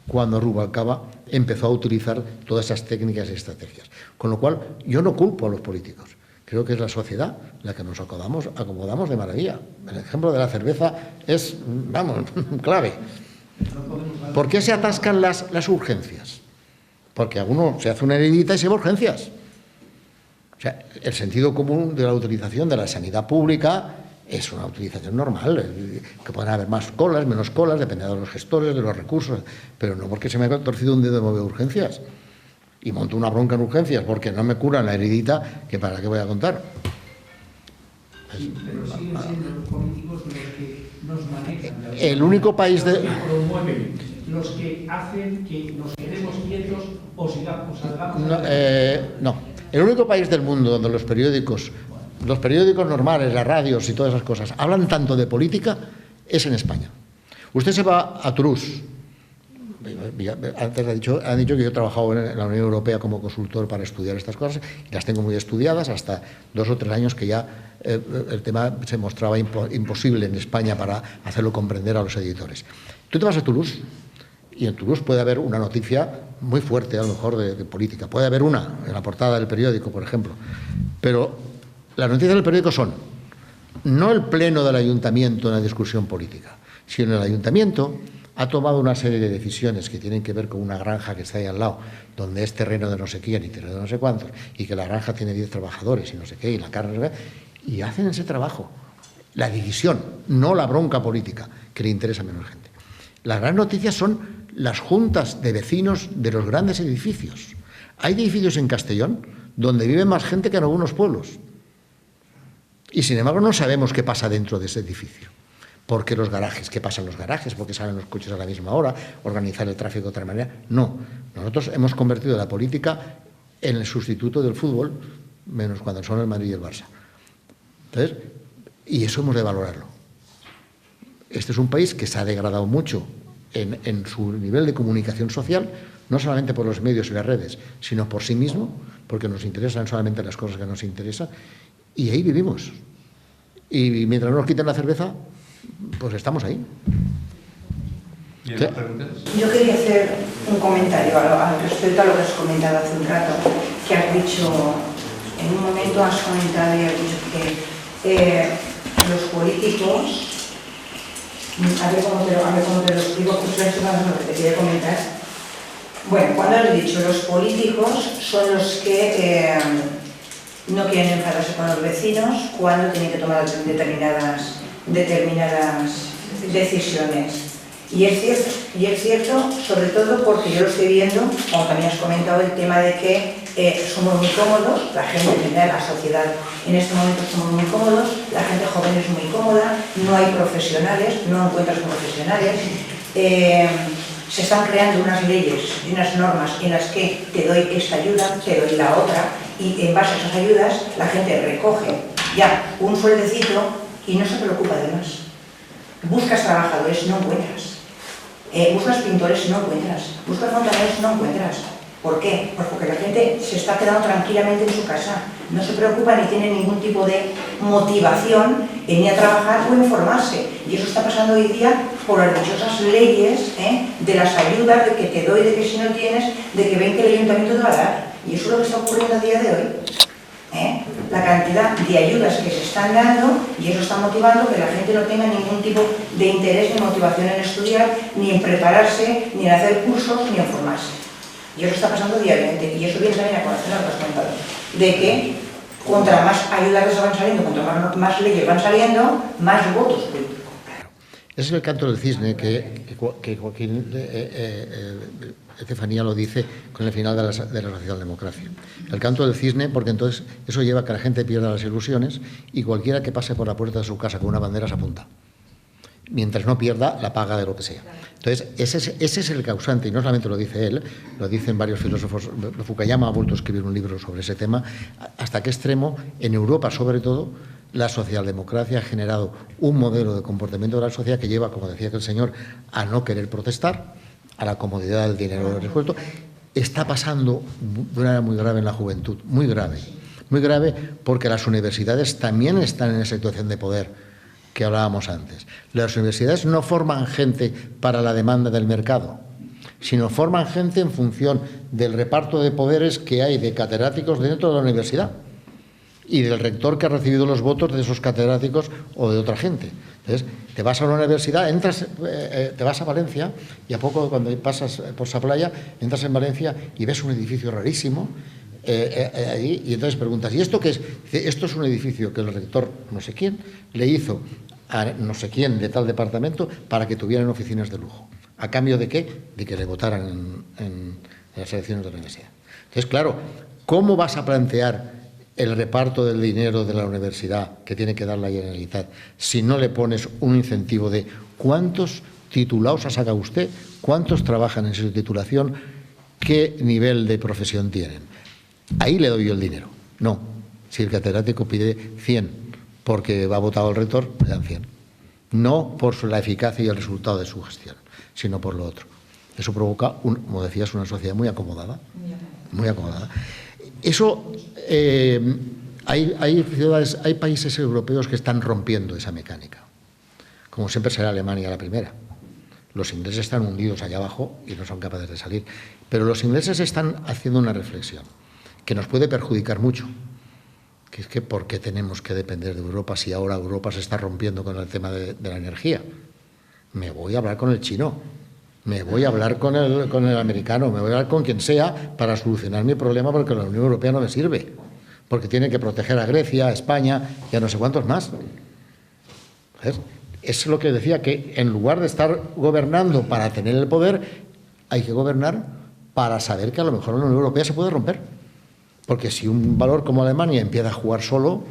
cuando Rubalcaba empezó a utilizar todas esas técnicas y estrategias? Con lo cual, yo no culpo a los políticos. Creo que es la sociedad la que nos acomodamos de maravilla. El ejemplo de la cerveza es, vamos, clave. ¿Por qué se atascan las urgencias? Porque a uno se hace una heridita y se va a urgencias. O sea, el sentido común de la utilización de la sanidad pública es una utilización normal, que pueden haber más colas, menos colas, dependiendo de los gestores, de los recursos, pero no porque se me ha torcido un dedo de mover urgencias y monto una bronca en urgencias porque no me curan la heridita, que para qué voy a contar. Sí, pero siguen siendo los políticos los que nos manejan. El único país de... Los que hacen que nos quedemos quietos o salgamos... No. El único país del mundo donde los periódicos normales, las radios y todas esas cosas, hablan tanto de política, es en España. Usted se va a Toulouse. Antes han dicho que yo he trabajado en la Unión Europea como consultor para estudiar estas cosas y las tengo muy estudiadas, hasta 2 o 3 años que ya el tema se mostraba imposible en España para hacerlo comprender a los editores. Tú te vas a Toulouse y en Toulouse puede haber una noticia muy fuerte, a lo mejor, de política. Puede haber una en la portada del periódico, por ejemplo. Pero las noticias del periódico son no el pleno del ayuntamiento en la discusión política, sino el ayuntamiento ha tomado una serie de decisiones que tienen que ver con una granja que está ahí al lado, donde es terreno de no sé quién y terreno de no sé cuántos, y que la granja tiene 10 trabajadores y no sé qué, y la carne no sé qué, y hacen ese trabajo. La división, no la bronca política, que le interesa a menos gente. Las grandes noticias son las juntas de vecinos de los grandes edificios. Hay edificios en Castellón donde vive más gente que en algunos pueblos. Y sin embargo no sabemos qué pasa dentro de ese edificio. ¿Por qué los garajes? ¿Qué pasa en los garajes? ¿Por qué salen los coches a la misma hora? ¿Organizar el tráfico de otra manera? No. Nosotros hemos convertido la política en el sustituto del fútbol, menos cuando son el Madrid y el Barça. Entonces, y eso hemos de valorarlo. Este es un país que se ha degradado mucho en su nivel de comunicación social, no solamente por los medios y las redes, sino por sí mismo, porque nos interesan solamente las cosas que nos interesan, y ahí vivimos. Y mientras no nos quiten la cerveza, pues estamos ahí. ¿Y las preguntas? Yo quería hacer un comentario al respecto a lo que has comentado hace un rato, que has dicho, en un momento has comentado y has dicho que los políticos, a ver cómo te lo explico, justo esto es lo que te quería comentar. Bueno, cuando has dicho los políticos son los que no quieren enfadarse con los vecinos cuando tienen que tomar determinadas decisiones. Y es cierto, sobre todo porque yo lo estoy viendo, como también has comentado, el tema de que somos muy cómodos, la gente en general, la sociedad en este momento somos muy cómodos, la gente joven es muy cómoda, no hay profesionales, no encuentras profesionales, se están creando unas leyes y unas normas en las que te doy esta ayuda, te doy la otra, y en base a esas ayudas la gente recoge ya un sueldecito y no se preocupa de más. Buscas trabajadores, no encuentras. Buscas pintores, no encuentras. Buscas fontaneros, no encuentras. ¿Por qué? Pues porque la gente se está quedando tranquilamente en su casa. No se preocupa ni tiene ningún tipo de motivación en ir a trabajar o en formarse. Y eso está pasando hoy día por las dichosas leyes de las ayudas, de que te doy, de que si no tienes, de que ven que el ayuntamiento te va a dar. Y eso es lo que está ocurriendo a día de hoy. La cantidad de ayudas que se están dando, y eso está motivando que la gente no tenga ningún tipo de interés ni motivación en estudiar, ni en prepararse, ni en hacer cursos, ni en formarse. Y eso está pasando diariamente, y eso viene también a conocer lo que has comentado, de que contra más ayudas que se van saliendo, contra más leyes van saliendo, más votos políticos. Ese es el canto del cisne que Joaquín Estefanía lo dice con el final de la socialdemocracia. El canto del cisne, porque entonces eso lleva a que la gente pierda las ilusiones y cualquiera que pase por la puerta de su casa con una bandera se apunta. Mientras no pierda la paga de lo que sea. Entonces, ese es el causante, y no solamente lo dice él, lo dicen varios filósofos. Fukuyama ha vuelto a escribir un libro sobre ese tema. ¿Hasta qué extremo? En Europa, sobre todo, la socialdemocracia ha generado un modelo de comportamiento de la sociedad que lleva, como decía aquel señor, a no querer protestar, a la comodidad del dinero resuelto. Está pasando de una manera muy grave en la juventud, muy grave porque las universidades también están en esa situación de poder que hablábamos antes. Las universidades no forman gente para la demanda del mercado, sino forman gente en función del reparto de poderes que hay de catedráticos dentro de la universidad y del rector que ha recibido los votos de esos catedráticos o de otra gente. Entonces, te vas a una universidad, te vas a Valencia y a poco cuando pasas por esa playa, entras en Valencia y ves un edificio rarísimo allí, y entonces preguntas, ¿y esto qué es? Dice, esto es un edificio que el rector no sé quién le hizo a no sé quién de tal departamento para que tuvieran oficinas de lujo. ¿A cambio de qué? De que le votaran en las elecciones de la universidad. Entonces, claro, ¿cómo vas a plantear el reparto del dinero de la universidad que tiene que dar la Generalitat si no le pones un incentivo de cuántos titulados ha sacado usted, cuántos trabajan en su titulación, qué nivel de profesión tienen? Ahí le doy yo el dinero. No, si el catedrático pide 100 porque va votado el rector, le dan 100. No por la eficacia y el resultado de su gestión, sino por lo otro. Eso provoca, como decías, una sociedad muy acomodada. Muy acomodada. Eso, hay ciudades, hay países europeos que están rompiendo esa mecánica. Como siempre será Alemania la primera. Los ingleses están hundidos allá abajo y no son capaces de salir. Pero los ingleses están haciendo una reflexión que nos puede perjudicar mucho, que es que ¿por qué tenemos que depender de Europa si ahora Europa se está rompiendo con el tema de la energía? Me voy a hablar con el chino, me voy a hablar con el americano, me voy a hablar con quien sea para solucionar mi problema, porque la Unión Europea no me sirve, porque tiene que proteger a Grecia, a España y a no sé cuántos más. Es lo que decía, que en lugar de estar gobernando para tener el poder, hay que gobernar para saber que a lo mejor la Unión Europea se puede romper. Porque si un valor como Alemania empieza a jugar solo,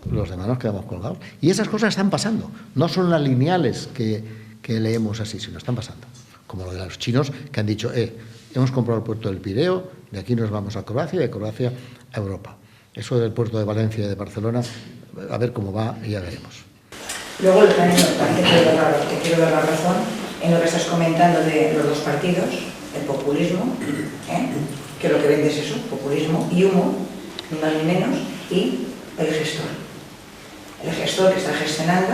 los demás nos quedamos colgados. Y esas cosas están pasando. No son las lineales que leemos así, sino están pasando. Como lo de los chinos que han dicho, hemos comprado el puerto del Pireo, de aquí nos vamos a Croacia y de Croacia a Europa. Eso del puerto de Valencia y de Barcelona, a ver cómo va y ya veremos. Luego también te quiero dar la razón en lo que estás comentando de los dos partidos, el populismo, que lo que vende es eso, populismo y humo, ni más ni menos, y el gestor. El gestor que está gestionando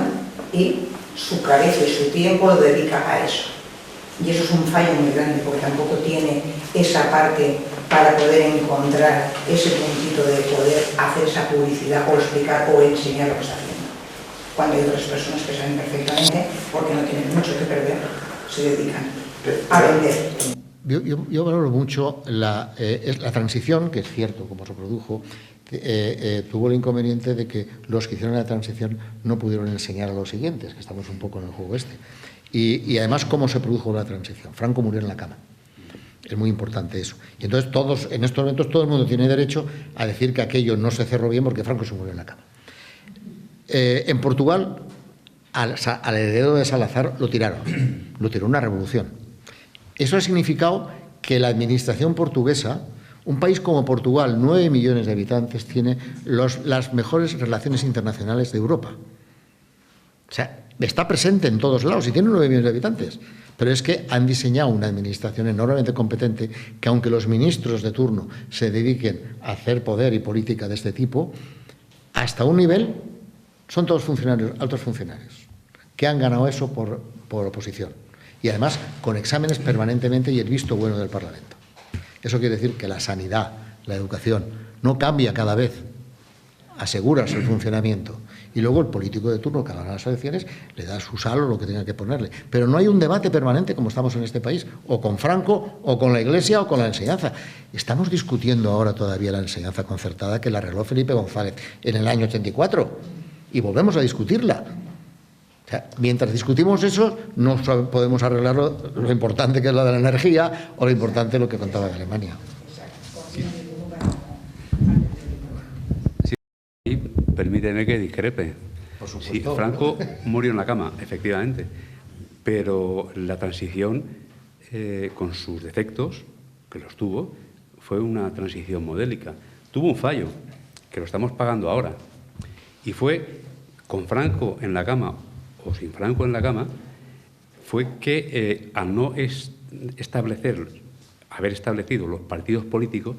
y su cabeza y su tiempo lo dedica a eso. Y eso es un fallo muy grande porque tampoco tiene esa parte para poder encontrar ese puntito de poder hacer esa publicidad o explicar o enseñar lo que está haciendo. Cuando hay otras personas que saben perfectamente, porque no tienen mucho que perder, se dedican a vender. Yo valoro mucho la transición, que es cierto, como se produjo, tuvo el inconveniente de que los que hicieron la transición no pudieron enseñar a los siguientes, que estamos un poco en el juego este. Y además, ¿cómo se produjo la transición? Franco murió en la cama. Es muy importante eso. Y entonces en estos momentos todo el mundo tiene derecho a decir que aquello no se cerró bien porque Franco se murió en la cama. En Portugal, al heredero de Salazar lo tiraron. Lo tiró una revolución. Eso ha significado que la administración portuguesa, un país como Portugal, 9 millones de habitantes, tiene las mejores relaciones internacionales de Europa. O sea, está presente en todos lados y tiene 9 millones de habitantes. Pero es que han diseñado una administración enormemente competente que, aunque los ministros de turno se dediquen a hacer poder y política de este tipo, hasta un nivel son todos funcionarios, altos funcionarios, que han ganado eso por oposición. Y además con exámenes permanentemente y el visto bueno del Parlamento. Eso quiere decir que la sanidad, la educación, no cambia cada vez, aseguras el funcionamiento. Y luego el político de turno que gana las elecciones le da su sal o lo que tenga que ponerle. Pero no hay un debate permanente como estamos en este país, o con Franco, o con la Iglesia, o con la enseñanza. Estamos discutiendo ahora todavía la enseñanza concertada que la arregló Felipe González en el año 84 y volvemos a discutirla. O sea, mientras discutimos eso, no podemos arreglar lo importante que es la de la energía o lo importante lo que contaba de Alemania. Permíteme que discrepe. Por supuesto. Sí, Franco murió en la cama, efectivamente, pero la transición, con sus defectos, que los tuvo, fue una transición modélica. Tuvo un fallo, que lo estamos pagando ahora, y fue con Franco en la cama o sin Franco en la cama, fue que al no haber establecido los partidos políticos,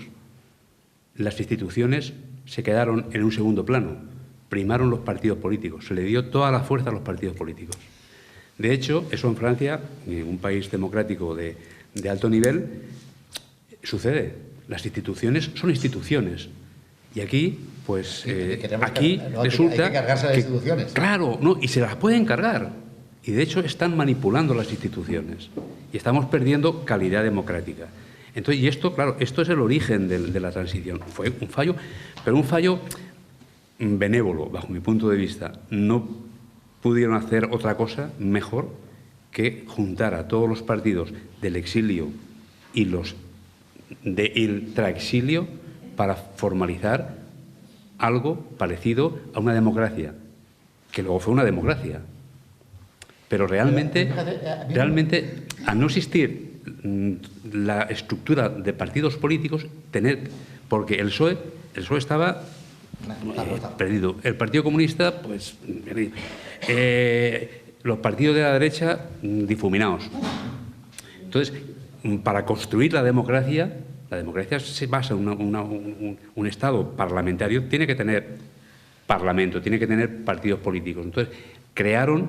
las instituciones se quedaron en un segundo plano. Primaron los partidos políticos, se le dio toda la fuerza a los partidos políticos. De hecho, eso en Francia, en un país democrático de alto nivel, sucede. Las instituciones son instituciones. Y aquí, pues, aquí resulta hay que cargarse las instituciones. Claro, no, y se las pueden cargar. Y de hecho están manipulando las instituciones. Y estamos perdiendo calidad democrática. Entonces, y esto, claro, esto es el origen de la transición. Fue un fallo, pero un fallo benévolo, bajo mi punto de vista. No pudieron hacer otra cosa mejor que juntar a todos los partidos del exilio y los de intraexilio para formalizar algo parecido a una democracia, que luego fue una democracia. Pero realmente, al no existir la estructura de partidos políticos, porque el PSOE estaba perdido. El Partido Comunista, pues, perdido. Los partidos de la derecha, difuminados. Entonces, para construir la democracia se basa en un Estado parlamentario, tiene que tener parlamento, tiene que tener partidos políticos. Entonces, crearon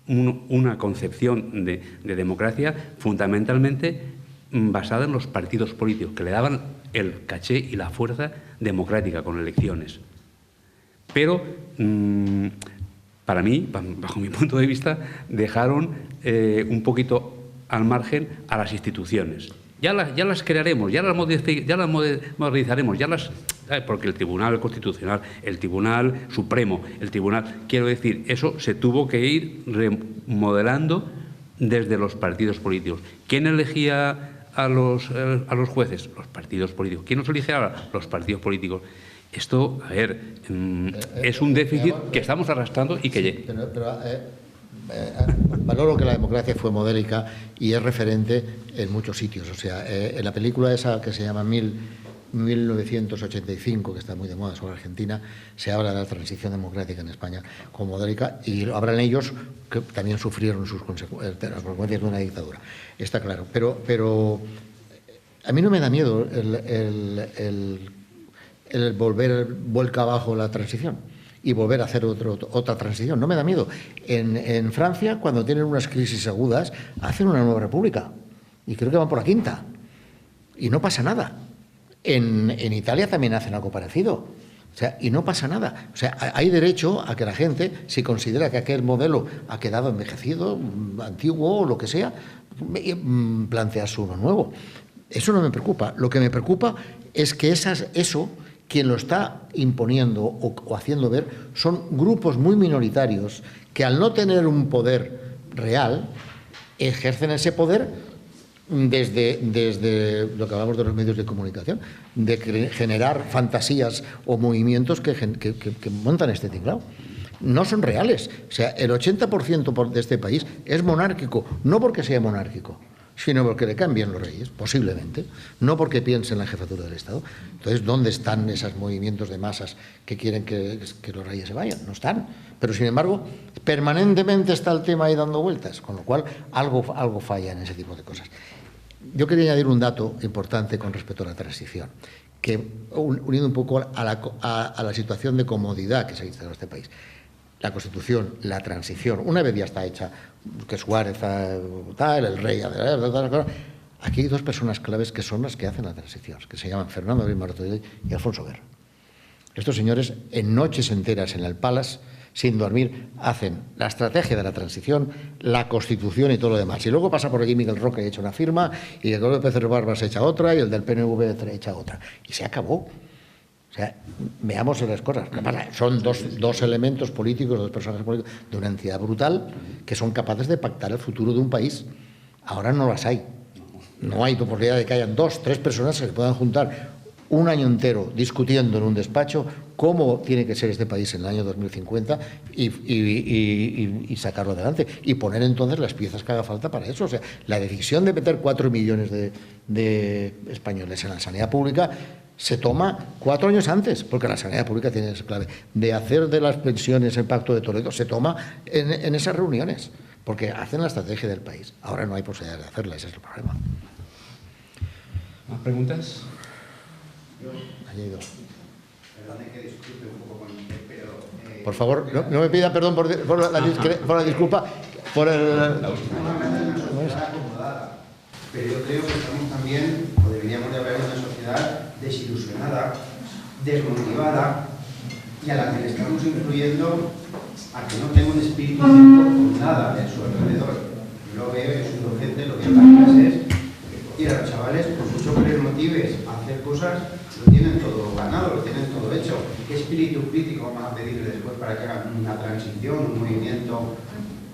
una concepción de democracia fundamentalmente basada en los partidos políticos, que le daban el caché y la fuerza democrática con elecciones. Pero, para mí, bajo mi punto de vista, dejaron un poquito al margen a las instituciones. Ya las crearemos, ya las modernizaremos, porque el Tribunal Constitucional, el Tribunal Supremo, quiero decir, eso se tuvo que ir remodelando desde los partidos políticos. ¿Quién elegía a los jueces? Los partidos políticos. ¿Quién nos elige ahora? Los partidos políticos. Esto, a ver, es un déficit que estamos arrastrando y que... valoro que la democracia fue modélica y es referente en muchos sitios. O sea, en la película esa que se llama 1985, que está muy de moda, sobre Argentina, se habla de la transición democrática en España como modélica y hablan ellos que también sufrieron las consecuencias de una dictadura. Está claro. Pero a mí no me da miedo el volver vuelca abajo la transición y volver a hacer otra transición. No me da miedo. En Francia, cuando tienen unas crisis agudas, hacen una nueva república. Y creo que van por la quinta. Y no pasa nada. En Italia también hacen algo parecido. O sea, y no pasa nada. O sea, hay derecho a que la gente, si considera que aquel modelo ha quedado envejecido, antiguo o lo que sea, plantearse uno nuevo. Eso no me preocupa. Lo que me preocupa es que eso quien lo está imponiendo o haciendo ver son grupos muy minoritarios que, al no tener un poder real, ejercen ese poder desde lo que hablamos de los medios de comunicación, de generar fantasías o movimientos que montan este tinglao. No son reales. O sea, el 80% de este país es monárquico, no porque sea monárquico, sino porque le caen bien los reyes, posiblemente, no porque piense en la jefatura del Estado. Entonces, ¿dónde están esos movimientos de masas que quieren que los reyes se vayan? No están. Pero, sin embargo, permanentemente está el tema ahí dando vueltas, con lo cual algo falla en ese tipo de cosas. Yo quería añadir un dato importante con respecto a la transición, que uniendo un poco a la situación de comodidad que se ha instalado en este país. La Constitución, la transición, una vez ya está hecha, que Suárez tal, el rey, aquí hay dos personas claves que son las que hacen la transición, que se llaman Fernando Abril Martorell y Alfonso Guerra. Estos señores, en noches enteras en el Palace, sin dormir, hacen la estrategia de la transición, la Constitución y todo lo demás. Y luego pasa por allí Miguel Roca y echa una firma, y el de Pérez Barbas echa otra, y el del PNV echa otra. Y se acabó. O sea, veamos las cosas. ¿Qué pasa? Son dos elementos políticos, dos personajes políticos de una entidad brutal que son capaces de pactar el futuro de un país. Ahora no las hay. No hay posibilidad de que hayan 2, 3 personas que se puedan juntar un año entero discutiendo en un despacho cómo tiene que ser este país en el año 2050 y sacarlo adelante y poner entonces las piezas que haga falta para eso. O sea, la decisión de meter 4 millones de españoles en la sanidad pública se toma 4 años antes, porque la sanidad pública tiene esa clave. De hacer de las pensiones el Pacto de Toledo se toma en esas reuniones, porque hacen la estrategia del país. Ahora no hay posibilidad de hacerla, ese es el problema. ¿Más preguntas? Añadido. Perdone que disculpe un poco con usted, pero... Por favor, no me pida perdón por la disculpa, por el... Pero yo creo que estamos también, o deberíamos de haber una sociedad desilusionada, desmotivada, y a la que le estamos influyendo a que no tenga un espíritu con nada en su alrededor. Yo lo veo, yo soy docente, lo veo en las clases, y a los chavales, por mucho que les motives a hacer cosas, lo tienen todo ganado, lo tienen todo hecho. ¿Qué espíritu crítico vamos a pedirle después para que hagan una transición, un movimiento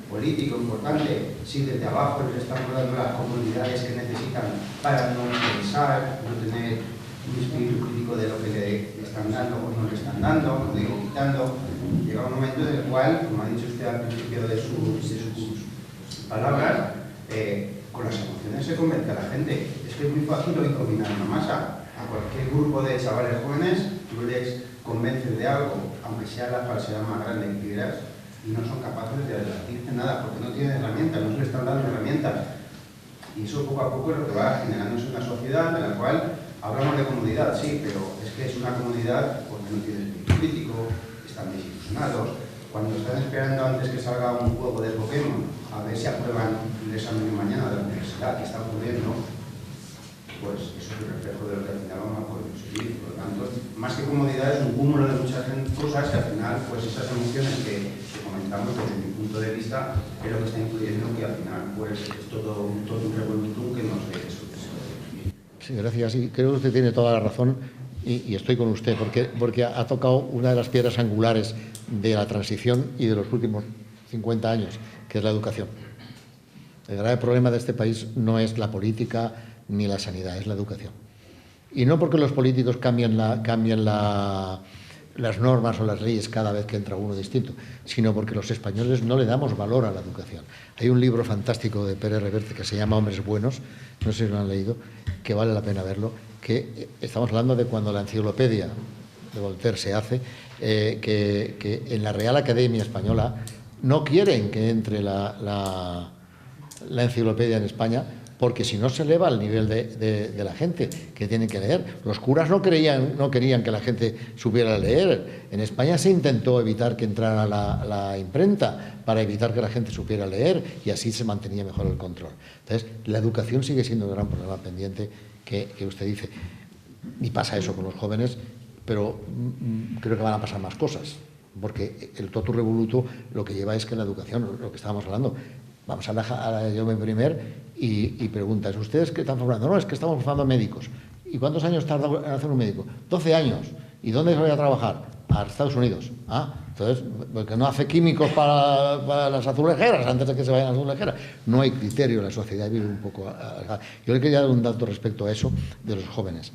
político importante, si desde abajo les estamos dando las comunidades que necesitan para no pensar, no tener un espíritu crítico de lo que le están dando o no le están dando, no digo quitando? Llega un momento en el cual, como ha dicho usted al principio de sus palabras, con las emociones se convence a la gente. Es que es muy fácil hoy combinar una masa. A cualquier grupo de chavales jóvenes tú les convences de algo, aunque sea la falsedad más grande que quieras, y no son capaces de decirte nada, porque no tienen herramientas, no se les están dando herramientas. Y eso poco a poco es lo que va generándose una sociedad en la cual hablamos de comodidad, sí, pero es que es una comodidad porque no tiene espíritu crítico, están desilusionados. Cuando están esperando antes que salga un juego de Pokémon, a ver si aprueban el examen de mañana de la universidad que está ocurriendo, pues eso es el reflejo de lo que al final vamos a poder conseguir. Por lo tanto, más que comodidad es un cúmulo de muchas cosas que al final, pues esas emociones que comentamos desde mi punto de vista, es lo que está influyendo que al final pues es todo un revolutum que no sé eso. Sí, gracias. Sí, creo que usted tiene toda la razón y estoy con usted porque ha tocado una de las piedras angulares de la transición y de los últimos 50 años, que es la educación. El grave problema de este país no es la política ni la sanidad, es la educación. Y no porque los políticos cambien las normas o las leyes cada vez que entra uno distinto, sino porque los españoles no le damos valor a la educación. Hay un libro fantástico de Pérez Reverte que se llama Hombres Buenos, no sé si lo han leído, que vale la pena verlo, que estamos hablando de cuando la enciclopedia de Voltaire se hace, que en la Real Academia Española no quieren que entre la enciclopedia en España, porque si no se eleva el nivel de la gente que tiene que leer. Los curas no querían que la gente supiera leer. En España se intentó evitar que entrara la imprenta para evitar que la gente supiera leer y así se mantenía mejor el control. Entonces, la educación sigue siendo un gran problema pendiente que usted dice. Y pasa eso con los jóvenes, pero creo que van a pasar más cosas, porque el totum revolutum lo que lleva es que la educación, lo que estábamos hablando, vamos a la Jaume I y preguntas, ¿ustedes qué están formando? No, es que estamos formando médicos. ¿Y cuántos años tarda en hacer un médico? 12 años. ¿Y dónde voy a trabajar? a Estados Unidos. Entonces, porque no hace químicos para las azulejeras antes de que se vayan las azulejeras. No hay criterio, la sociedad vive un poco... Yo le quería dar un dato respecto a eso de los jóvenes.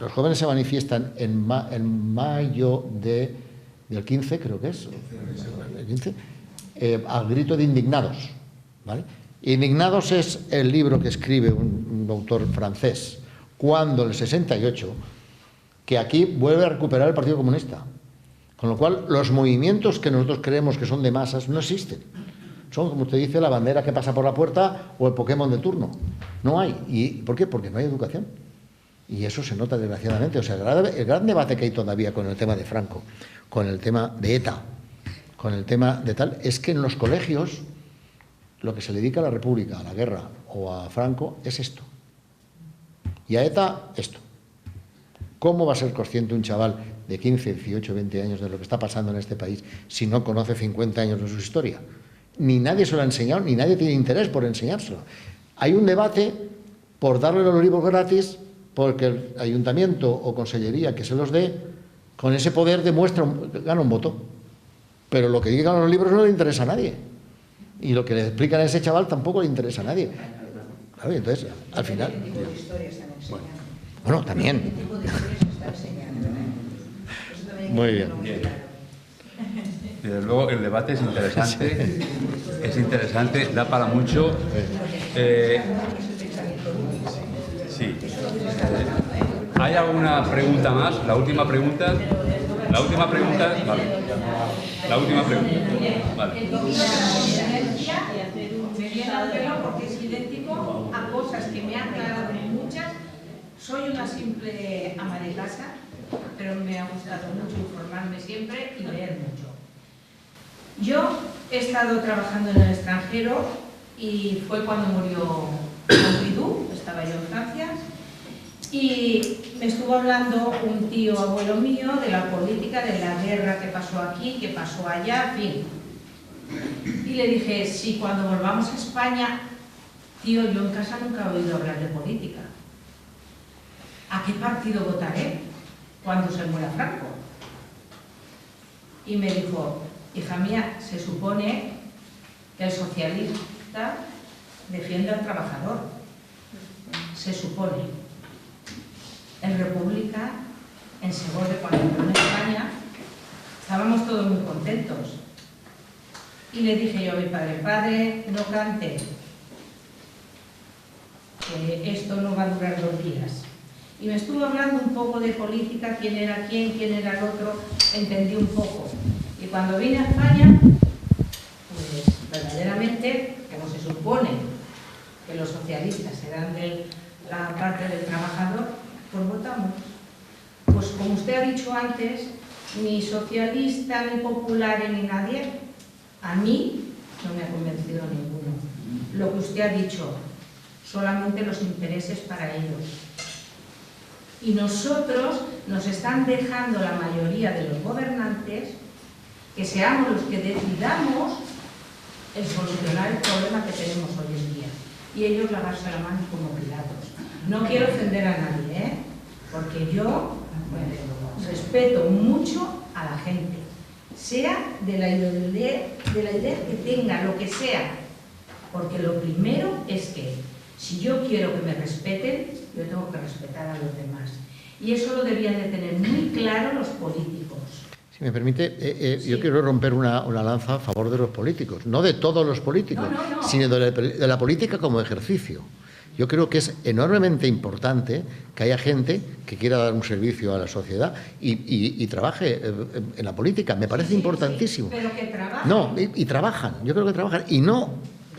Los jóvenes se manifiestan en mayo del 15, creo que es, el 15, al grito de indignados, ¿vale? Indignados es el libro que escribe un autor francés, cuando en el 68, que aquí vuelve a recuperar el Partido Comunista. Con lo cual, los movimientos que nosotros creemos que son de masas no existen. Son, como usted dice, la bandera que pasa por la puerta o el Pokémon de turno. No hay. ¿Y por qué? Porque no hay educación. Y eso se nota desgraciadamente. O sea, el gran debate que hay todavía con el tema de Franco, con el tema de ETA, con el tema de tal, es que en los colegios lo que se le dedica a la República, a la guerra o a Franco es esto. Y a ETA, esto. ¿Cómo va a ser consciente un chaval de 15, 18, 20 años de lo que está pasando en este país si no conoce 50 años de su historia? Ni nadie se lo ha enseñado, ni nadie tiene interés por enseñárselo. Hay un debate por darle los libros gratis porque el ayuntamiento o consellería que se los dé, con ese poder gana un voto. Pero lo que digan los libros no le interesa a nadie. Y lo que le explican a ese chaval tampoco le interesa a nadie. Claro, y entonces, al final... ¿Qué tipo de historia están enseñando? Bueno, también. ¿Qué tipo de historia se está enseñando? Eso también hay que Muy bien. tenerlo muy claro. Desde luego el debate es interesante, da para mucho. Sí. ¿Hay alguna pregunta más? La última pregunta. Vale. La última pregunta. Vale. Me viene al pelo porque es idéntico a cosas que me han aclarado muchas. Soy una simple ama de casa, pero me ha gustado mucho informarme siempre y leer mucho. Yo he estado trabajando en el extranjero y fue cuando murió Pompidou, estaba yo en Francia, y me estuvo hablando un tío abuelo mío de la política, de la guerra que pasó aquí, que pasó allá, en fin. Y le dije, sí, cuando volvamos a España, tío, yo en casa nunca he oído hablar de política. ¿A qué partido votaré cuando se muera Franco? Y me dijo, hija mía, se supone que el socialista defiende al trabajador. Se supone. En República, en Segovia, cuando entró en España, estábamos todos muy contentos. Y le dije yo a mi padre, padre, no cante, que esto no va a durar 2 días. Y me estuvo hablando un poco de política, quién era quién era el otro, entendí un poco. Y cuando vine a España, pues verdaderamente, como se supone que los socialistas serán de la parte del trabajador, pues votamos. Pues como usted ha dicho antes, ni socialista, ni popular, ni nadie, a mí no me ha convencido ninguno. Lo que usted ha dicho, solamente los intereses para ellos. Y nosotros nos están dejando la mayoría de los gobernantes que seamos los que decidamos el solucionar el problema que tenemos hoy en día. Y ellos lavarse la mano como Pilatos. No quiero ofender a nadie, porque yo respeto mucho a la gente, sea de la idea que tenga, lo que sea, porque lo primero es que si yo quiero que me respeten, yo tengo que respetar a los demás. Y eso lo debían de tener muy claro los políticos. Si me permite, yo quiero romper una lanza a favor de los políticos, no de todos los políticos, sino de la política como ejercicio. Yo creo que es enormemente importante que haya gente que quiera dar un servicio a la sociedad y trabaje en la política. Me parece importantísimo. Sí, pero que trabajan. No, y trabajan. Yo creo que trabajan. Y no,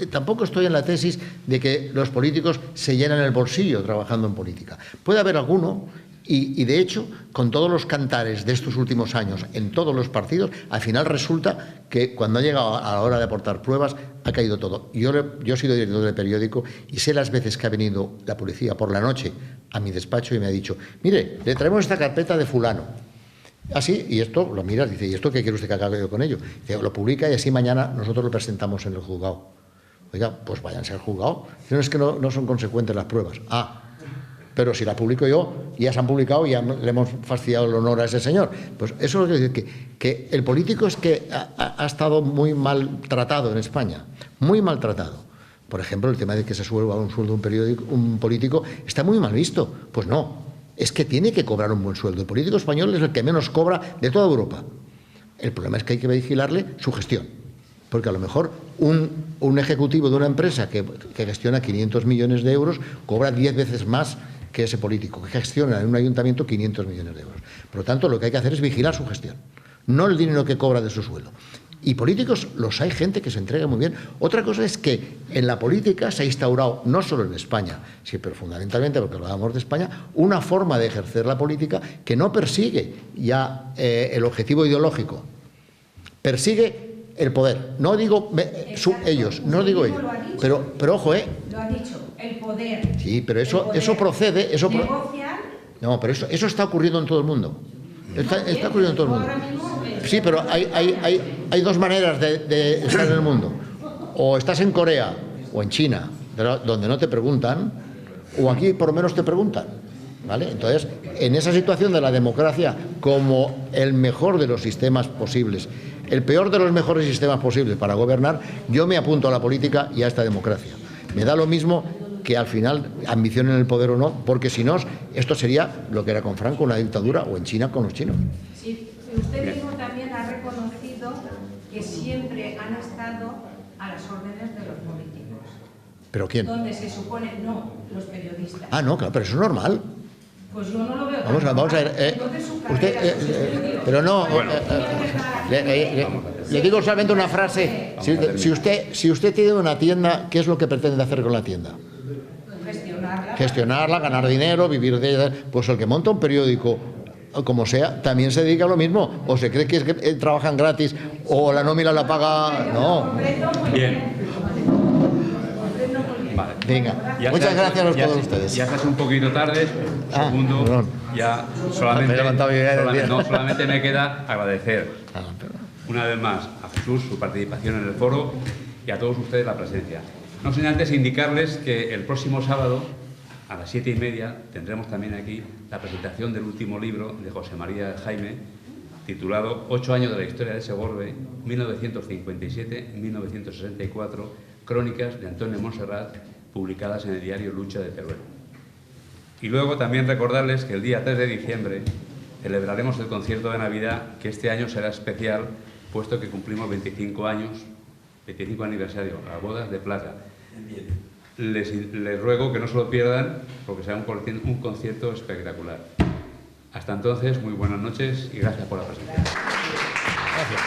tampoco estoy en la tesis de que los políticos se llenan el bolsillo trabajando en política. Puede haber alguno. Y de hecho, con todos los cantares de estos últimos años en todos los partidos, al final resulta que cuando ha llegado a la hora de aportar pruebas, ha caído todo. Yo he sido director de periódico y sé las veces que ha venido la policía por la noche a mi despacho y me ha dicho, mire, le traemos esta carpeta de fulano. Así, y esto lo miras, dice, ¿y esto qué quiere usted que haga yo con ello? Dice, lo publica y así mañana nosotros lo presentamos en el juzgado. Oiga, pues váyanse al juzgado. No es que no son consecuentes las pruebas. Pero si la publico yo, ya se han publicado y ya le hemos fastidiado el honor a ese señor. Pues eso es lo que quiere decir, que el político es que ha estado muy maltratado en España, muy maltratado. Por ejemplo, el tema de que se suelva un sueldo un político está muy mal visto. Pues no, es que tiene que cobrar un buen sueldo. El político español es el que menos cobra de toda Europa. El problema es que hay que vigilarle su gestión. Porque a lo mejor un ejecutivo de una empresa que gestiona 500 millones de euros cobra 10 veces más que ese político, que gestiona en un ayuntamiento 500 millones de euros. Por lo tanto, lo que hay que hacer es vigilar su gestión, no el dinero que cobra de su sueldo. Y políticos los hay, gente que se entrega muy bien. Otra cosa es que en la política se ha instaurado, no solo en España, sí, pero fundamentalmente, porque hablábamos de España, una forma de ejercer la política que no persigue ya el objetivo ideológico, persigue el poder. No digo ellos, no digo ellos. Pero ojo, Lo ha dicho, el poder. Sí, pero eso procede. Negociar. No, pero eso está ocurriendo en todo el mundo. Está ocurriendo en todo el mundo. Sí, pero hay dos maneras de estar en el mundo. O estás en Corea o en China, donde no te preguntan, o aquí por lo menos te preguntan. ¿Vale? Entonces, en esa situación de la democracia como el mejor de los sistemas posibles, el peor de los mejores sistemas posibles para gobernar, yo me apunto a la política y a esta democracia. Me da lo mismo que al final ambicionen el poder o no, porque si no, esto sería lo que era con Franco, una dictadura, o en China con los chinos. Sí, usted mismo también ha reconocido que siempre han estado a las órdenes de los políticos. ¿Pero quién? Donde se supone, no, los periodistas. Ah, no, claro, pero eso es normal. Pues yo no lo veo. Vamos a ver. Entonces, su carrera, sus estudios, pero no. bueno, Le digo solamente una frase. Si usted tiene una tienda, ¿qué es lo que pretende hacer con la tienda? Gestionarla, ganar dinero, vivir de ella. Pues el que monta un periódico, como sea, también se dedica a lo mismo. O se cree que trabajan gratis o la nómina la paga. No. Bien. Vale. Venga, muchas gracias a todos ustedes. Ya se hace un poquito tarde. Segundo, perdón. ya solamente me queda agradecer una vez más a Jesús su participación en el foro y a todos ustedes la presencia. No sin antes indicarles que el próximo sábado a las 7:30 tendremos también aquí la presentación del último libro de José María Jaime, titulado 8 años de la historia de Segorbe, 1957-1964, crónicas de Antonio Montserrat, publicadas en el diario Lucha de Teruel. Y luego también recordarles que el día 3 de diciembre celebraremos el concierto de Navidad, que este año será especial, puesto que cumplimos 25 aniversario, las bodas de plata. Les ruego que no se lo pierdan, porque será un concierto espectacular. Hasta entonces, muy buenas noches y gracias por la presencia. Gracias.